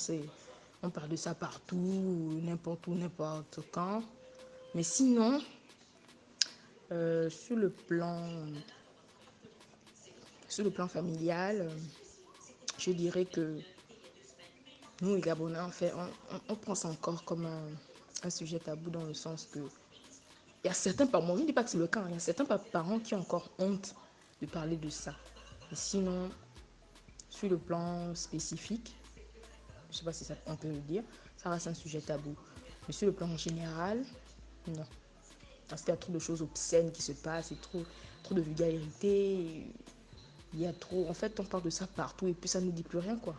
on parle de ça partout, n'importe où, n'importe quand. Mais sinon, sur le familial, je dirais que nous, les Gabonais, en fait, on prend ça encore comme un sujet tabou dans le sens que il y a certains parents, je ne dis pas que c'est le cas, il y a certains parents qui ont encore honte de parler de ça. Et sinon, sur le plan spécifique, je ne sais pas si on peut le dire, ça reste un sujet tabou. Mais sur le plan général, non. Parce qu'il y a trop de choses obscènes qui se passent, et trop de vulgarité. Il y a trop. En fait, on parle de ça partout et puis ça ne nous dit plus rien, quoi.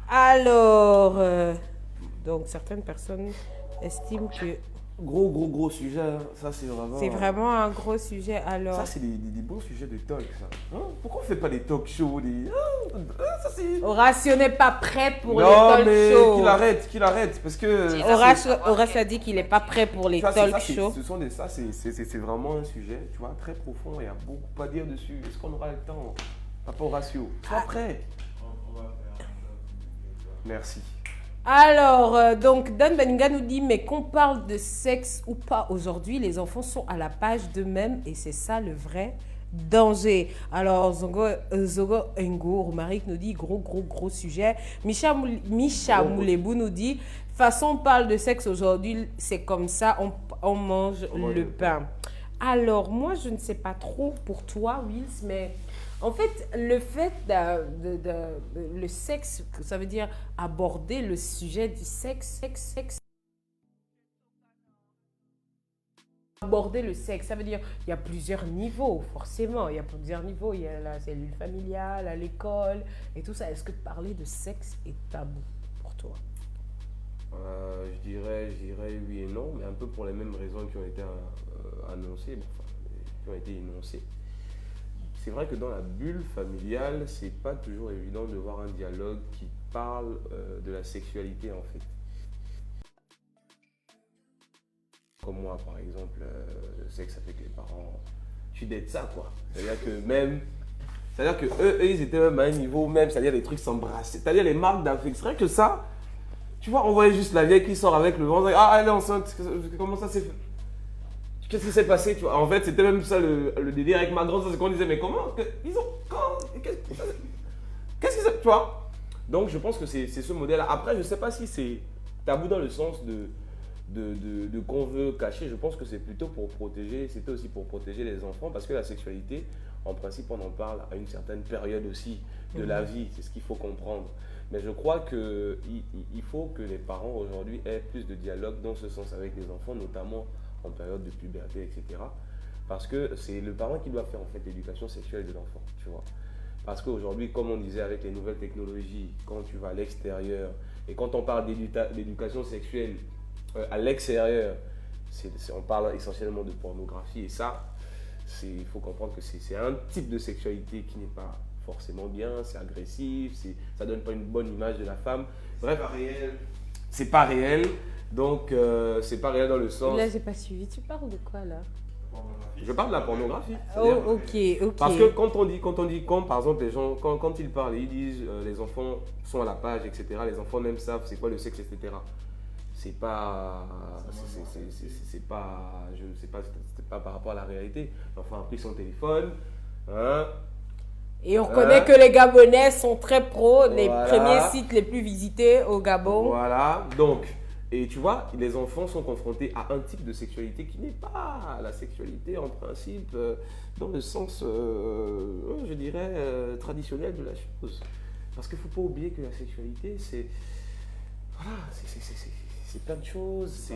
Alors, donc certaines personnes estiment que Gros sujet, hein. Ça c'est vraiment... c'est vraiment un gros sujet. Alors, Ça c'est des bons sujets de talk, ça. Hein? Pourquoi on fait pas des talk shows ça c'est... Horatio n'est pas prêt pour les Non talk mais shows. qu'il arrête, parce que... Horace a dit qu'il n'est pas prêt pour les talk shows. C'est vraiment un sujet, tu vois, très profond, il y a beaucoup à dire dessus. Est-ce qu'on aura le temps? Papa Horatio, sois prêt. Merci. Alors, donc, Dan Baninga nous dit, mais qu'on parle de sexe ou pas aujourd'hui, les enfants sont à la page d'eux-mêmes et c'est ça le vrai danger. Alors, Zogo Ngo, Romaric nous dit, gros sujet. Misha Moulebou nous dit, façon on parle de sexe aujourd'hui, c'est comme ça, on mange le pain. Alors, moi, je ne sais pas trop pour toi, Wills, mais... En fait, le sexe, ça veut dire aborder le sujet du sexe. Aborder le sexe, ça veut dire il y a plusieurs niveaux, forcément. Il y a plusieurs niveaux. Il y a la cellule familiale, à l'école et tout ça. Est-ce que parler de sexe est tabou pour toi? Je dirais oui et non, mais un peu pour les mêmes raisons qui ont été annoncées, qui ont été énoncées. C'est vrai que dans la bulle familiale, c'est pas toujours évident de voir un dialogue qui parle de la sexualité en fait. Comme moi par exemple, le sexe avec les parents, je suis d'être ça quoi. C'est-à-dire que eux ils étaient même à un niveau même, c'est-à-dire les trucs s'embrasser, c'est-à-dire les marques d'affection. C'est vrai que ça, tu vois, on voyait juste la vieille qui sort avec le ventre, ah elle est enceinte, comment ça s'est fait? Qu'est-ce qui s'est passé, tu vois? En fait, c'était même ça le délire avec ma grande, c'est qu'on disait, mais comment? Qu'est-ce que c'est, tu vois? Donc, je pense que c'est ce modèle-là. Après, je ne sais pas si c'est tabou dans le sens de qu'on veut cacher. Je pense que c'est plutôt pour protéger, c'était aussi pour protéger les enfants, parce que la sexualité, en principe, on en parle à une certaine période aussi de la vie. C'est ce qu'il faut comprendre. Mais je crois qu'il faut que les parents aujourd'hui aient plus de dialogue dans ce sens avec les enfants, notamment en période de puberté, etc. Parce que c'est le parent qui doit faire en fait l'éducation sexuelle de l'enfant, tu vois. Parce qu'aujourd'hui, comme on disait avec les nouvelles technologies, quand tu vas à l'extérieur, et quand on parle d'éducation sexuelle à l'extérieur, on parle essentiellement de pornographie. Et ça, il faut comprendre que c'est un type de sexualité qui n'est pas forcément bien, c'est agressif, ça donne pas une bonne image de la femme. Bref, c'est pas réel. Donc, c'est pas réel dans le sens... Là, j'ai pas suivi. Tu parles de quoi, là? Je parle de la pornographie. Oh, ok. Parce que quand on dit, par exemple, les gens, quand ils parlent, ils disent les enfants sont à la page, etc. Les enfants même savent c'est quoi le sexe, etc. C'est pas par rapport à la réalité. L'enfant a pris son téléphone, hein. Et on connaît que les Gabonais sont très pros, les premiers sites les plus visités au Gabon. Voilà, donc Et tu vois, les enfants sont confrontés à un type de sexualité qui n'est pas la sexualité en principe, dans le sens, je dirais, traditionnel de la chose. Parce qu'il ne faut pas oublier que la sexualité, c'est plein de choses,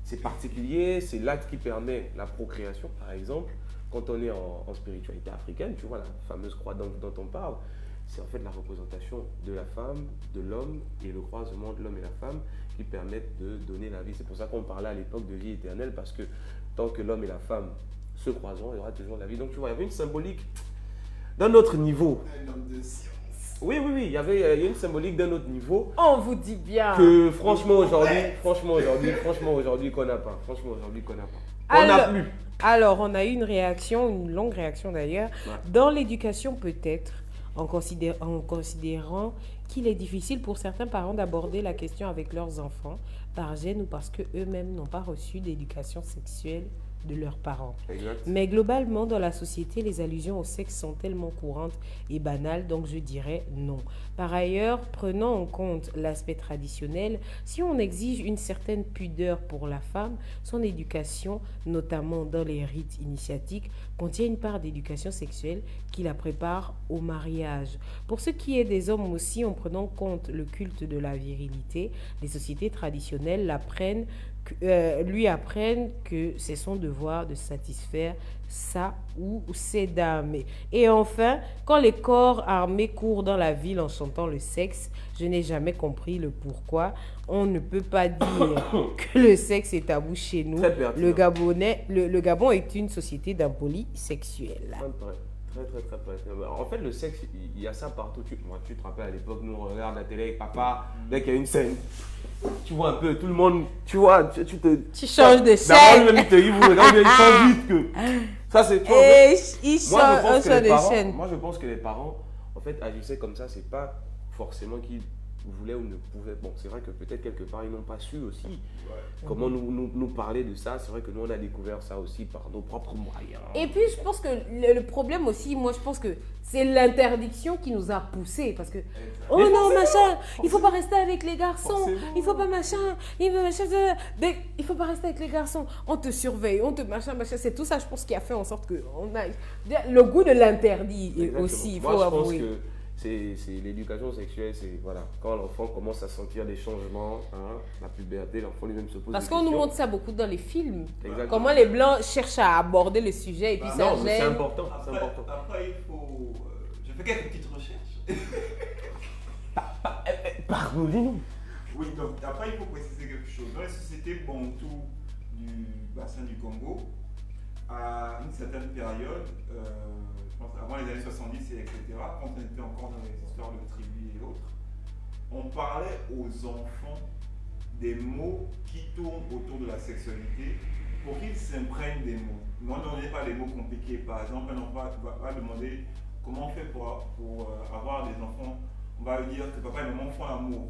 c'est particulier, c'est l'acte qui permet la procréation, par exemple. Quand on est en spiritualité africaine, tu vois, la fameuse croix dont on parle, c'est en fait la représentation de la femme, de l'homme et le croisement de l'homme et la femme qui permettent de donner la vie. C'est pour ça qu'on parlait à l'époque de vie éternelle, parce que tant que l'homme et la femme se croiseront, il y aura toujours la vie. Donc tu vois, il y avait une symbolique d'un autre niveau. Un homme de science. Oui, il y avait une symbolique d'un autre niveau On vous dit bien. que franchement aujourd'hui qu'on n'a pas. On n'a plus. Alors, on a eu une réaction, une longue réaction d'ailleurs. Ouais. Dans l'éducation, peut-être, en considérant qu'il est difficile pour certains parents d'aborder la question avec leurs enfants par gêne ou parce qu'eux-mêmes n'ont pas reçu d'éducation sexuelle de leurs parents. Exact. Mais globalement, dans la société, les allusions au sexe sont tellement courantes et banales, donc je dirais non. Par ailleurs, prenant en compte l'aspect traditionnel, si on exige une certaine pudeur pour la femme, son éducation, notamment dans les rites initiatiques, contient une part d'éducation sexuelle qui la prépare au mariage. Pour ce qui est des hommes aussi, en prenant en compte le culte de la virilité, les sociétés traditionnelles lui apprennent que c'est son devoir de satisfaire sa ou ses dames. Et enfin, quand les corps armés courent dans la ville en chantant le sexe, je n'ai jamais compris le pourquoi. On ne peut pas dire que le sexe est tabou chez nous. Très pertinent. Le Gabon est une société d'impolis sexuels. Très pertinent. En fait, le sexe, il y a ça partout. Tu te rappelles à l'époque, nous on regarde la télé avec papa, dès qu'il y a une scène, tu vois un peu, tout le monde, tu vois, Tu changes de D'abord, chaîne. lui-même, il te dit, vous regardez, il change vite que. Ça, c'est. tu vois, en Et fait, il moi, change je pense que les de parents- chaîne. moi, je pense que les parents, en fait, agissaient comme ça, c'est pas forcément qu'ils voulaient ou ne pouvaient. Bon, c'est vrai que peut-être quelque part, ils n'ont pas su aussi comment nous parler de ça. C'est vrai que nous, on a découvert ça aussi par nos propres moyens. Et puis, je pense que le problème aussi, moi, je pense que c'est l'interdiction qui nous a poussés. Parce que, oh non, machin, il faut pas rester avec les garçons. Forcément. Il faut pas machin. Il faut pas rester avec les garçons. On te surveille, on te machin. C'est tout ça, je pense, qui a fait en sorte que on a le goût de l'interdit Exactement. aussi, il faut Moi, je pense avouer. que c'est l'éducation sexuelle, c'est voilà, quand l'enfant commence à sentir des changements, hein, la puberté, l'enfant lui-même se pose Parce des qu'on nous questions. montre ça beaucoup dans les films. Exactement. Comment les Blancs cherchent à aborder le sujet et puis ça Non, mais c'est gêne. important, c'est important. Après, il faut. Je fais quelques petites recherches. Pardon, dis-nous. Oui, donc après, il faut préciser quelque chose. Dans les sociétés bantoues du bassin du Congo, à une certaine période, je pense avant les années 70 et etc., quand on était encore dans les histoires de tribus et autres, on parlait aux enfants des mots qui tournent autour de la sexualité pour qu'ils s'imprègnent des mots. Moi, on n'est pas des mots compliqués. Par exemple, un enfant va demander comment on fait pour avoir des enfants. On va lui dire que papa et maman font l'amour.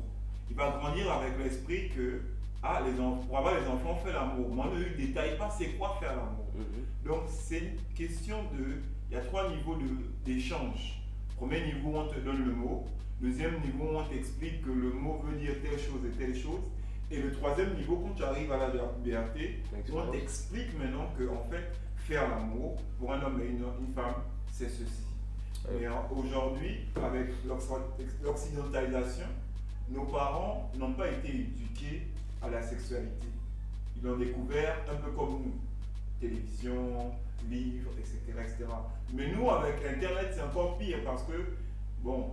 Il va grandir avec l'esprit que pour avoir les enfants, on fait l'amour. Moi, on ne lui détaille pas c'est quoi faire l'amour. Donc, c'est une question de. Il y a 3 niveaux d'échange. Premier niveau, on te donne le mot. Deuxième niveau, on t'explique que le mot veut dire telle chose et telle chose. Et le troisième niveau, quand tu arrives à l'âge de la puberté, on t'explique maintenant que, en fait, faire l'amour pour un homme et une femme, c'est ceci. Mais aujourd'hui, avec l'occidentalisation, nos parents n'ont pas été éduqués à la sexualité. Ils l'ont découvert un peu comme nous. Télévision, livres, etc. Mais nous, avec Internet, c'est encore pire parce que, bon...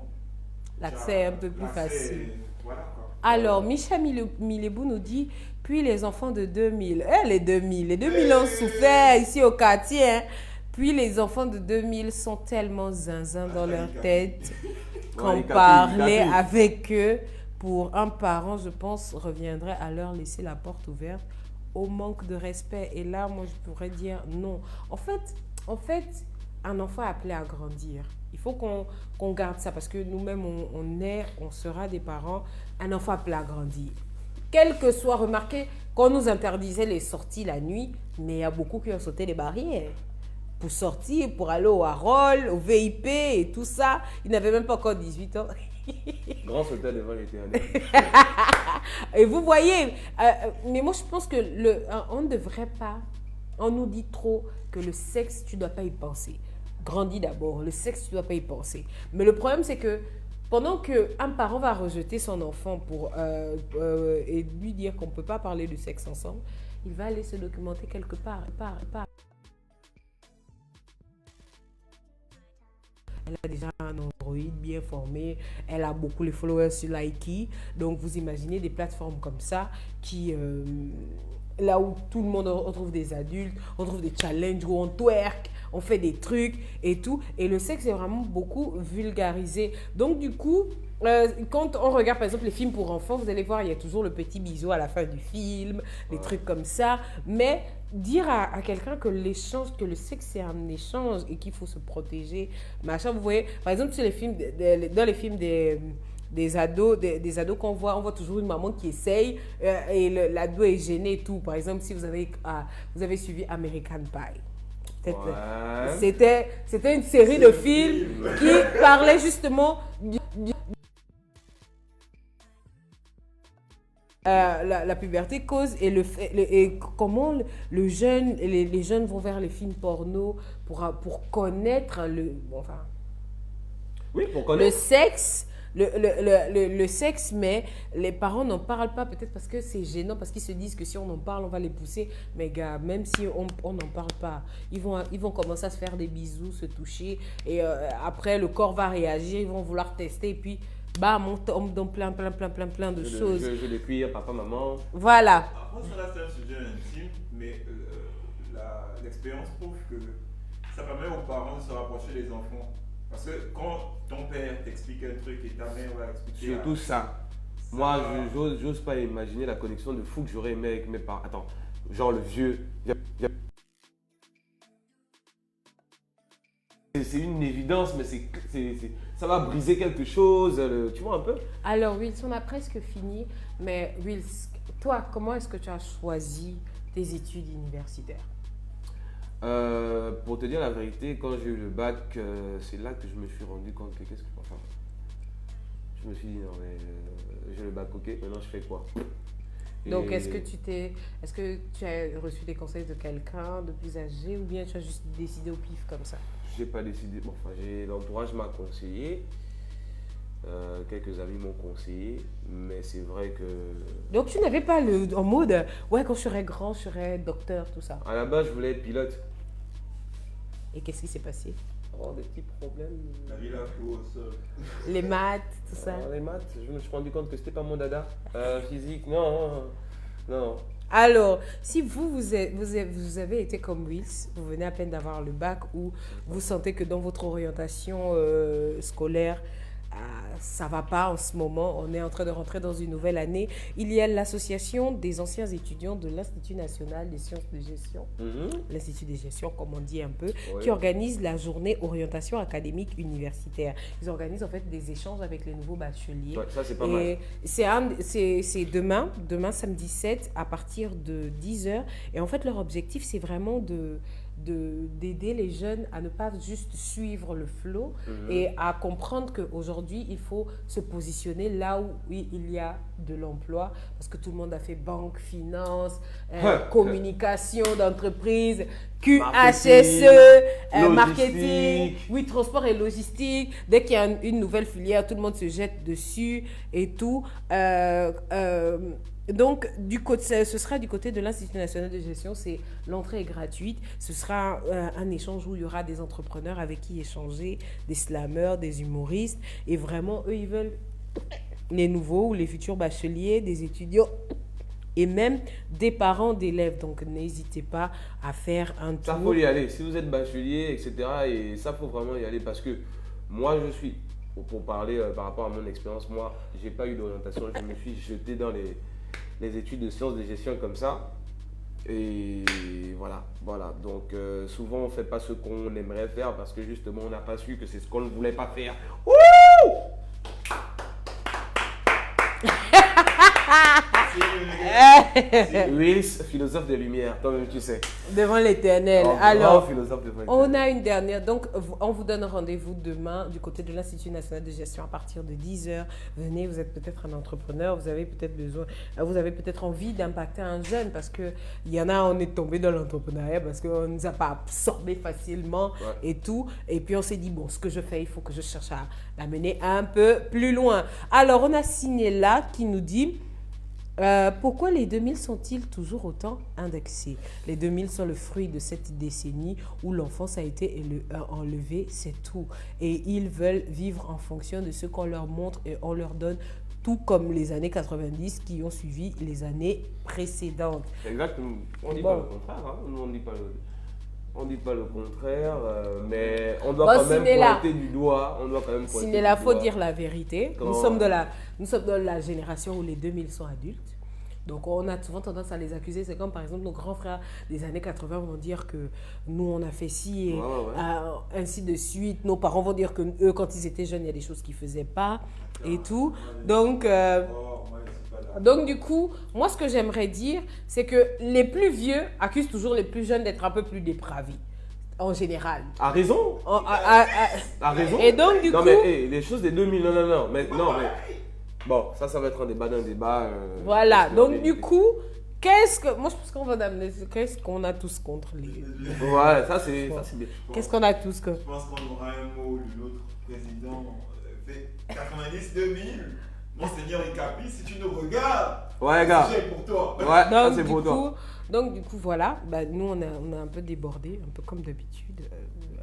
L'accès est un peu plus facile. Voilà quoi. Alors, Micha Milebou nous dit, puis les enfants de 2000. Les 2000 ont souffert ici au quartier. Hein. Puis les enfants de 2000 sont tellement zinzin dans leur tête qu'en parler avec eux, pour un parent, je pense, reviendrait à leur laisser la porte ouverte au manque de respect. Et là, moi, je pourrais dire non. En fait, un enfant est appelé à grandir. Il faut qu'on garde ça parce que nous-mêmes, on sera des parents. Un enfant appelé à grandir. Quel que soit, remarquez, qu'on nous interdisait les sorties la nuit, mais il y a beaucoup qui ont sauté les barrières pour sortir, pour aller au Harold, au VIP et tout ça. Ils n'avaient même pas encore 18 ans. Grand sauteur devant l'éternel. Et vous voyez, mais moi je pense que on ne devrait pas, on nous dit trop que le sexe, tu ne dois pas y penser. Grandis d'abord, le sexe, tu ne dois pas y penser. Mais le problème, c'est que pendant qu'un parent va rejeter son enfant et lui dire qu'on ne peut pas parler de sexe ensemble, il va aller se documenter quelque part. Elle a déjà un Android bien formé, elle a beaucoup les followers sur Likee. Donc vous imaginez des plateformes comme ça qui, là où tout le monde retrouve des adultes, on trouve des challenges où on twerk, on fait des trucs et tout. Et le sexe est vraiment beaucoup vulgarisé. Donc du coup, quand on regarde par exemple les films pour enfants, vous allez voir, il y a toujours le petit bisou à la fin du film, des trucs comme ça. Mais dire à quelqu'un que l'échange, que le sexe c'est un échange et qu'il faut se protéger, machin, vous voyez, par exemple sur les films, dans les films des ados qu'on voit, on voit toujours une maman qui essaye et l'ado est gêné et tout. Par exemple, si vous avez suivi American Pie. C'était une série de films qui parlait justement la puberté cause et comment les jeunes vont vers les films porno pour connaître pour connaître le sexe. Le sexe, mais les parents n'en parlent pas, peut-être parce que c'est gênant, parce qu'ils se disent que si on en parle, on va les pousser. Mais gars, même si on n'en parle pas, ils vont commencer à se faire des bisous, se toucher, et après le corps va réagir, ils vont vouloir tester, et puis bam, on tombe dans plein de choses. Je le cuire, papa, maman. Voilà. Après, ça reste un sujet intime, mais l'expérience prouve que ça permet aux parents de se rapprocher des enfants. Parce que quand ton père t'explique un truc et ta mère va expliquer... Surtout ça. Moi, j'ose pas imaginer la connexion de fou que j'aurais aimé avec mes parents. Attends, genre le vieux... C'est une évidence, mais ça va briser quelque chose, tu vois un peu? Alors, Wills, on a presque fini, mais Wills, toi, comment est-ce que tu as choisi tes études universitaires? Pour te dire la vérité, quand j'ai eu le bac, c'est là que je me suis rendu compte que je me suis dit, non mais j'ai le bac, ok, maintenant je fais quoi? Donc est-ce que tu as reçu des conseils de quelqu'un de plus âgé ou bien tu as juste décidé au pif comme ça? J'ai pas décidé, l'entourage m'a conseillé, quelques amis m'ont conseillé, mais c'est vrai que... Donc tu n'avais pas en mode, ouais, quand je serai grand, je serai docteur, tout ça? À la base, je voulais être pilote. Et qu'est-ce qui s'est passé? Oh, des petits problèmes. La vie l'a cloué au sol. Les maths, tout ça? Les maths, je me suis rendu compte que c'était pas mon dada. Physique, non. Alors, si vous avez été comme Wills, vous venez à peine d'avoir le bac ou vous sentez que dans votre orientation scolaire, ça va pas en ce moment, on est en train de rentrer dans une nouvelle année, il y a l'association des anciens étudiants de l'Institut national des sciences de gestion, l'Institut de gestion comme on dit un peu, qui organise la journée orientation académique universitaire. Ils organisent en fait des échanges avec les nouveaux bacheliers. Ouais, ça c'est pas mal. C'est demain samedi 7 à partir de 10h et en fait leur objectif c'est vraiment d'aider les jeunes à ne pas juste suivre le flow et à comprendre qu'aujourd'hui, il faut se positionner là où il y a de l'emploi parce que tout le monde a fait banque, finance, communication d'entreprise, QHSE, marketing, oui, transport et logistique. Dès qu'il y a une nouvelle filière, tout le monde se jette dessus et tout. Donc, ce sera du côté de l'Institut national de gestion, l'entrée est gratuite. Ce sera un échange où il y aura des entrepreneurs avec qui échanger, des slammeurs, des humoristes. Et vraiment, eux, ils veulent les nouveaux ou les futurs bacheliers, des étudiants et même des parents d'élèves. Donc, n'hésitez pas à faire un tour. Ça, faut y aller. Si vous êtes bachelier, etc., et ça, faut vraiment y aller parce que moi, pour parler par rapport à mon expérience, moi, j'ai pas eu d'orientation. Je me suis jeté dans les études de sciences de gestion comme ça. Et voilà. Donc, souvent, on ne fait pas ce qu'on aimerait faire parce que justement, on n'a pas su que c'est ce qu'on ne voulait pas faire. Wouh! Wills, philosophe de lumière, toi-même tu sais. Devant l'éternel. Grand Alors, philosophe devant on l'éternel. a une dernière. Donc, on vous donne rendez-vous demain du côté de l'Institut national de gestion à partir de 10h. Venez, vous êtes peut-être un entrepreneur, vous avez peut-être besoin, vous avez peut-être envie d'impacter un jeune parce qu'il y en a, on est tombé dans l'entrepreneuriat parce qu'on ne nous a pas absorbé facilement et tout. Et puis, on s'est dit, bon, ce que je fais, il faut que je cherche à l'amener un peu plus loin. Alors, on a signé là qui nous dit... pourquoi les 2000 sont-ils toujours autant indexés? Les 2000 sont le fruit de cette décennie où l'enfance a été enlevée, c'est tout. Et ils veulent vivre en fonction de ce qu'on leur montre et on leur donne, tout comme les années 90 qui ont suivi les années précédentes. Exactement. On ne dit Bon. pas le contraire. Hein. Nous, on ne dit pas le contraire, mais on doit Bon, quand même Sinella. pointer du doigt. On doit quand même pointer S'il est là, du il faut doigt. dire la vérité. Quand- Nous sommes dans la génération où les 2000 sont adultes. Donc, on a souvent tendance à les accuser. C'est comme, par exemple, nos grands frères des années 80 vont dire que nous, on a fait ci et ainsi de suite. Nos parents vont dire que eux, quand ils étaient jeunes, il y a des choses qu'ils ne faisaient pas et tout. Donc, du coup, moi, ce que j'aimerais dire, c'est que les plus vieux accusent toujours les plus jeunes d'être un peu plus dépravés, en général. A raison. A raison. Et donc, du non, coup... mais les choses des 2000, non. Mais bon, ça va être un débat d'un débat. Voilà, parce que donc les- du coup, moi je pense qu'on va amener, qu'est-ce qu'on a tous contre les... Ouais, ça c'est bien. Qu'est-ce qu'on a tous contre... Je pense qu'on aura un mot de l'autre président fait 90-2000. Monseigneur Ikapi, si tu nous regardes, Ouais, gars. c'est pour toi. Ouais, ça Donc, c'est du pour toi. coup, donc du coup, voilà, bah, nous on a un peu débordé, un peu comme d'habitude.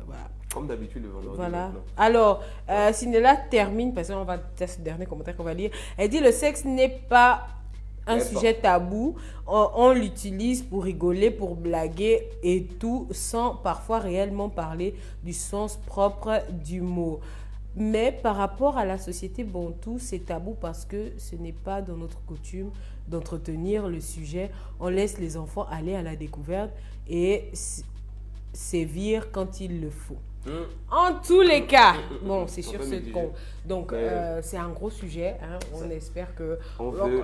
Voilà. Comme d'habitude, le vendredi. Voilà. maintenant. Alors, Sinella termine, parce qu'on va c'est ce dernier commentaire qu'on va lire. Elle dit, le sexe n'est pas un N'est sujet tabou. On l'utilise pour rigoler, pour blaguer et tout, sans parfois réellement parler du sens propre du mot. Mais par rapport à la société bantou, c'est tabou parce que ce n'est pas dans notre coutume d'entretenir le sujet. On laisse les enfants aller à la découverte et sévir quand il le faut. En tous les cas, bon, c'est sûr, c'est con. Donc, c'est un gros sujet. Hein. On espère que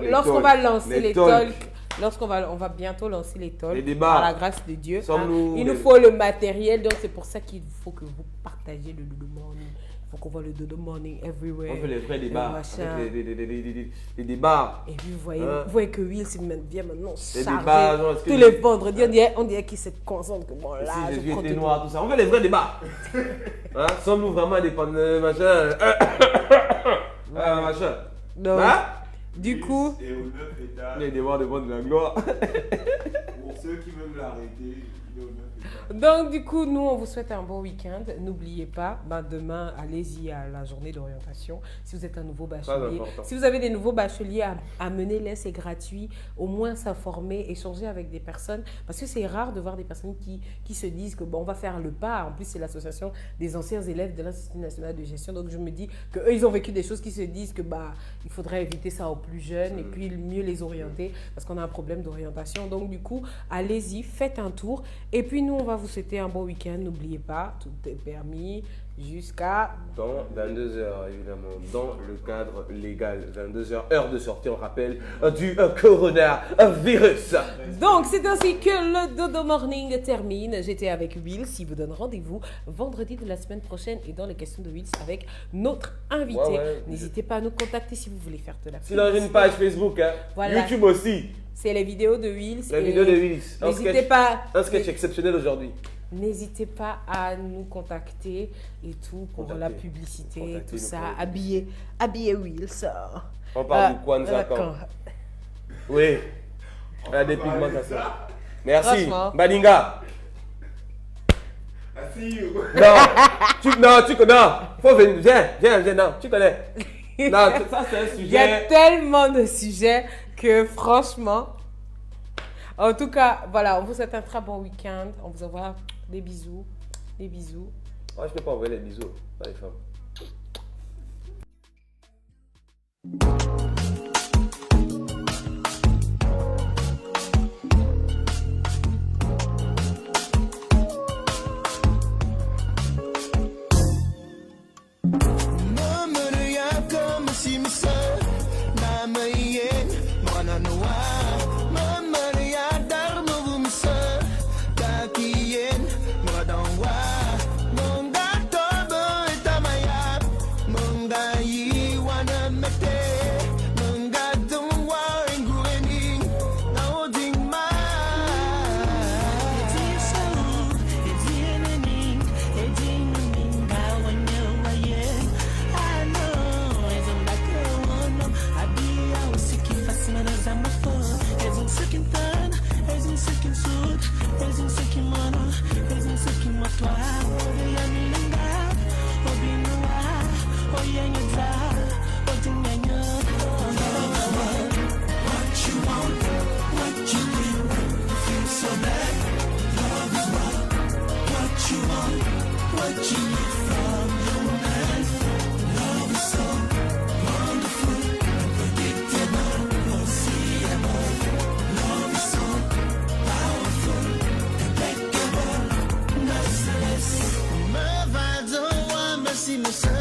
lorsqu'on va lancer les talks, on va bientôt lancer les talks, Les débats. par la grâce de Dieu, Sommes-nous il nous les- faut le matériel. Donc, c'est pour ça qu'il faut que vous partagiez le Dodo Morning. Il faut qu'on voit le Dodo Morning everywhere. On fait les vrais débats. machin. Avec les débats. Et puis, vous Hein? voyez que Will vient maintenant Les chargé. débats, genre, est-ce que Tous les vendredis, on dirait qu'il se concentre que bon, là, Si je Jésus prends était tout. noir, tout ça. On fait les vrais débats. Hein? Sommes-nous vraiment indépendants, machin? Machin. Donc, Hein? du coup, Et au 9 étages, Les débats devant de la gloire. pour ceux qui veulent l'arrêter, il est au 9 étages. donc, du coup, nous, on vous souhaite un bon week-end. N'oubliez pas, demain, allez-y à la journée d'orientation. Si vous êtes un nouveau bachelier, important. si vous avez des nouveaux bacheliers à mener-les, c'est gratuit. Au moins s'informer, échanger avec des personnes. Parce que c'est rare de voir des personnes qui se disent que bon, on va faire le pas. En plus, c'est l'association des anciens élèves de l'Institut national de gestion. Donc, je me dis qu'eux, ils ont vécu des choses qui se disent que il faudrait éviter ça aux plus jeunes et puis mieux les orienter parce qu'on a un problème d'orientation. Donc, du coup, allez-y, faites un tour. Et puis, nous, on va vous souhaiter un bon week-end. N'oubliez pas, tout est permis jusqu'à... Dans 22h, évidemment, dans le cadre légal. 22h, heure de sortie, on rappelle, du coronavirus. Donc, c'est ainsi que le Dodo Morning termine. J'étais avec Wills. Il vous donne rendez-vous vendredi de la semaine prochaine et dans les questions de Wills avec notre invité. Ouais. N'hésitez pas à nous contacter si vous voulez faire de la Sinon, j'ai une page Facebook, hein. Voilà. YouTube aussi. C'est les vidéos de Wills. La et vidéo de Willis. N'hésitez pas. Un sketch exceptionnel aujourd'hui. N'hésitez pas à nous contacter et tout pour la publicité, Contactez-nous tout ça. pour- Habillez Wills. On parle du Kwanzaa quand? d'accord. Oui. Il y a des pigmentations. Merci. Franchement. Badinga. I see you. Tu connais. Faut venir. Viens, non. Tu connais. Non, ça c'est un Il y a sujet. tellement de sujets que franchement, en tout cas, voilà, on vous souhaite un très bon week-end. On vous envoie des bisous. Des bisous. Moi, je peux pas envoyer les bisous à les femmes. Mama ya kama si misa na mayen, mwana noa le seul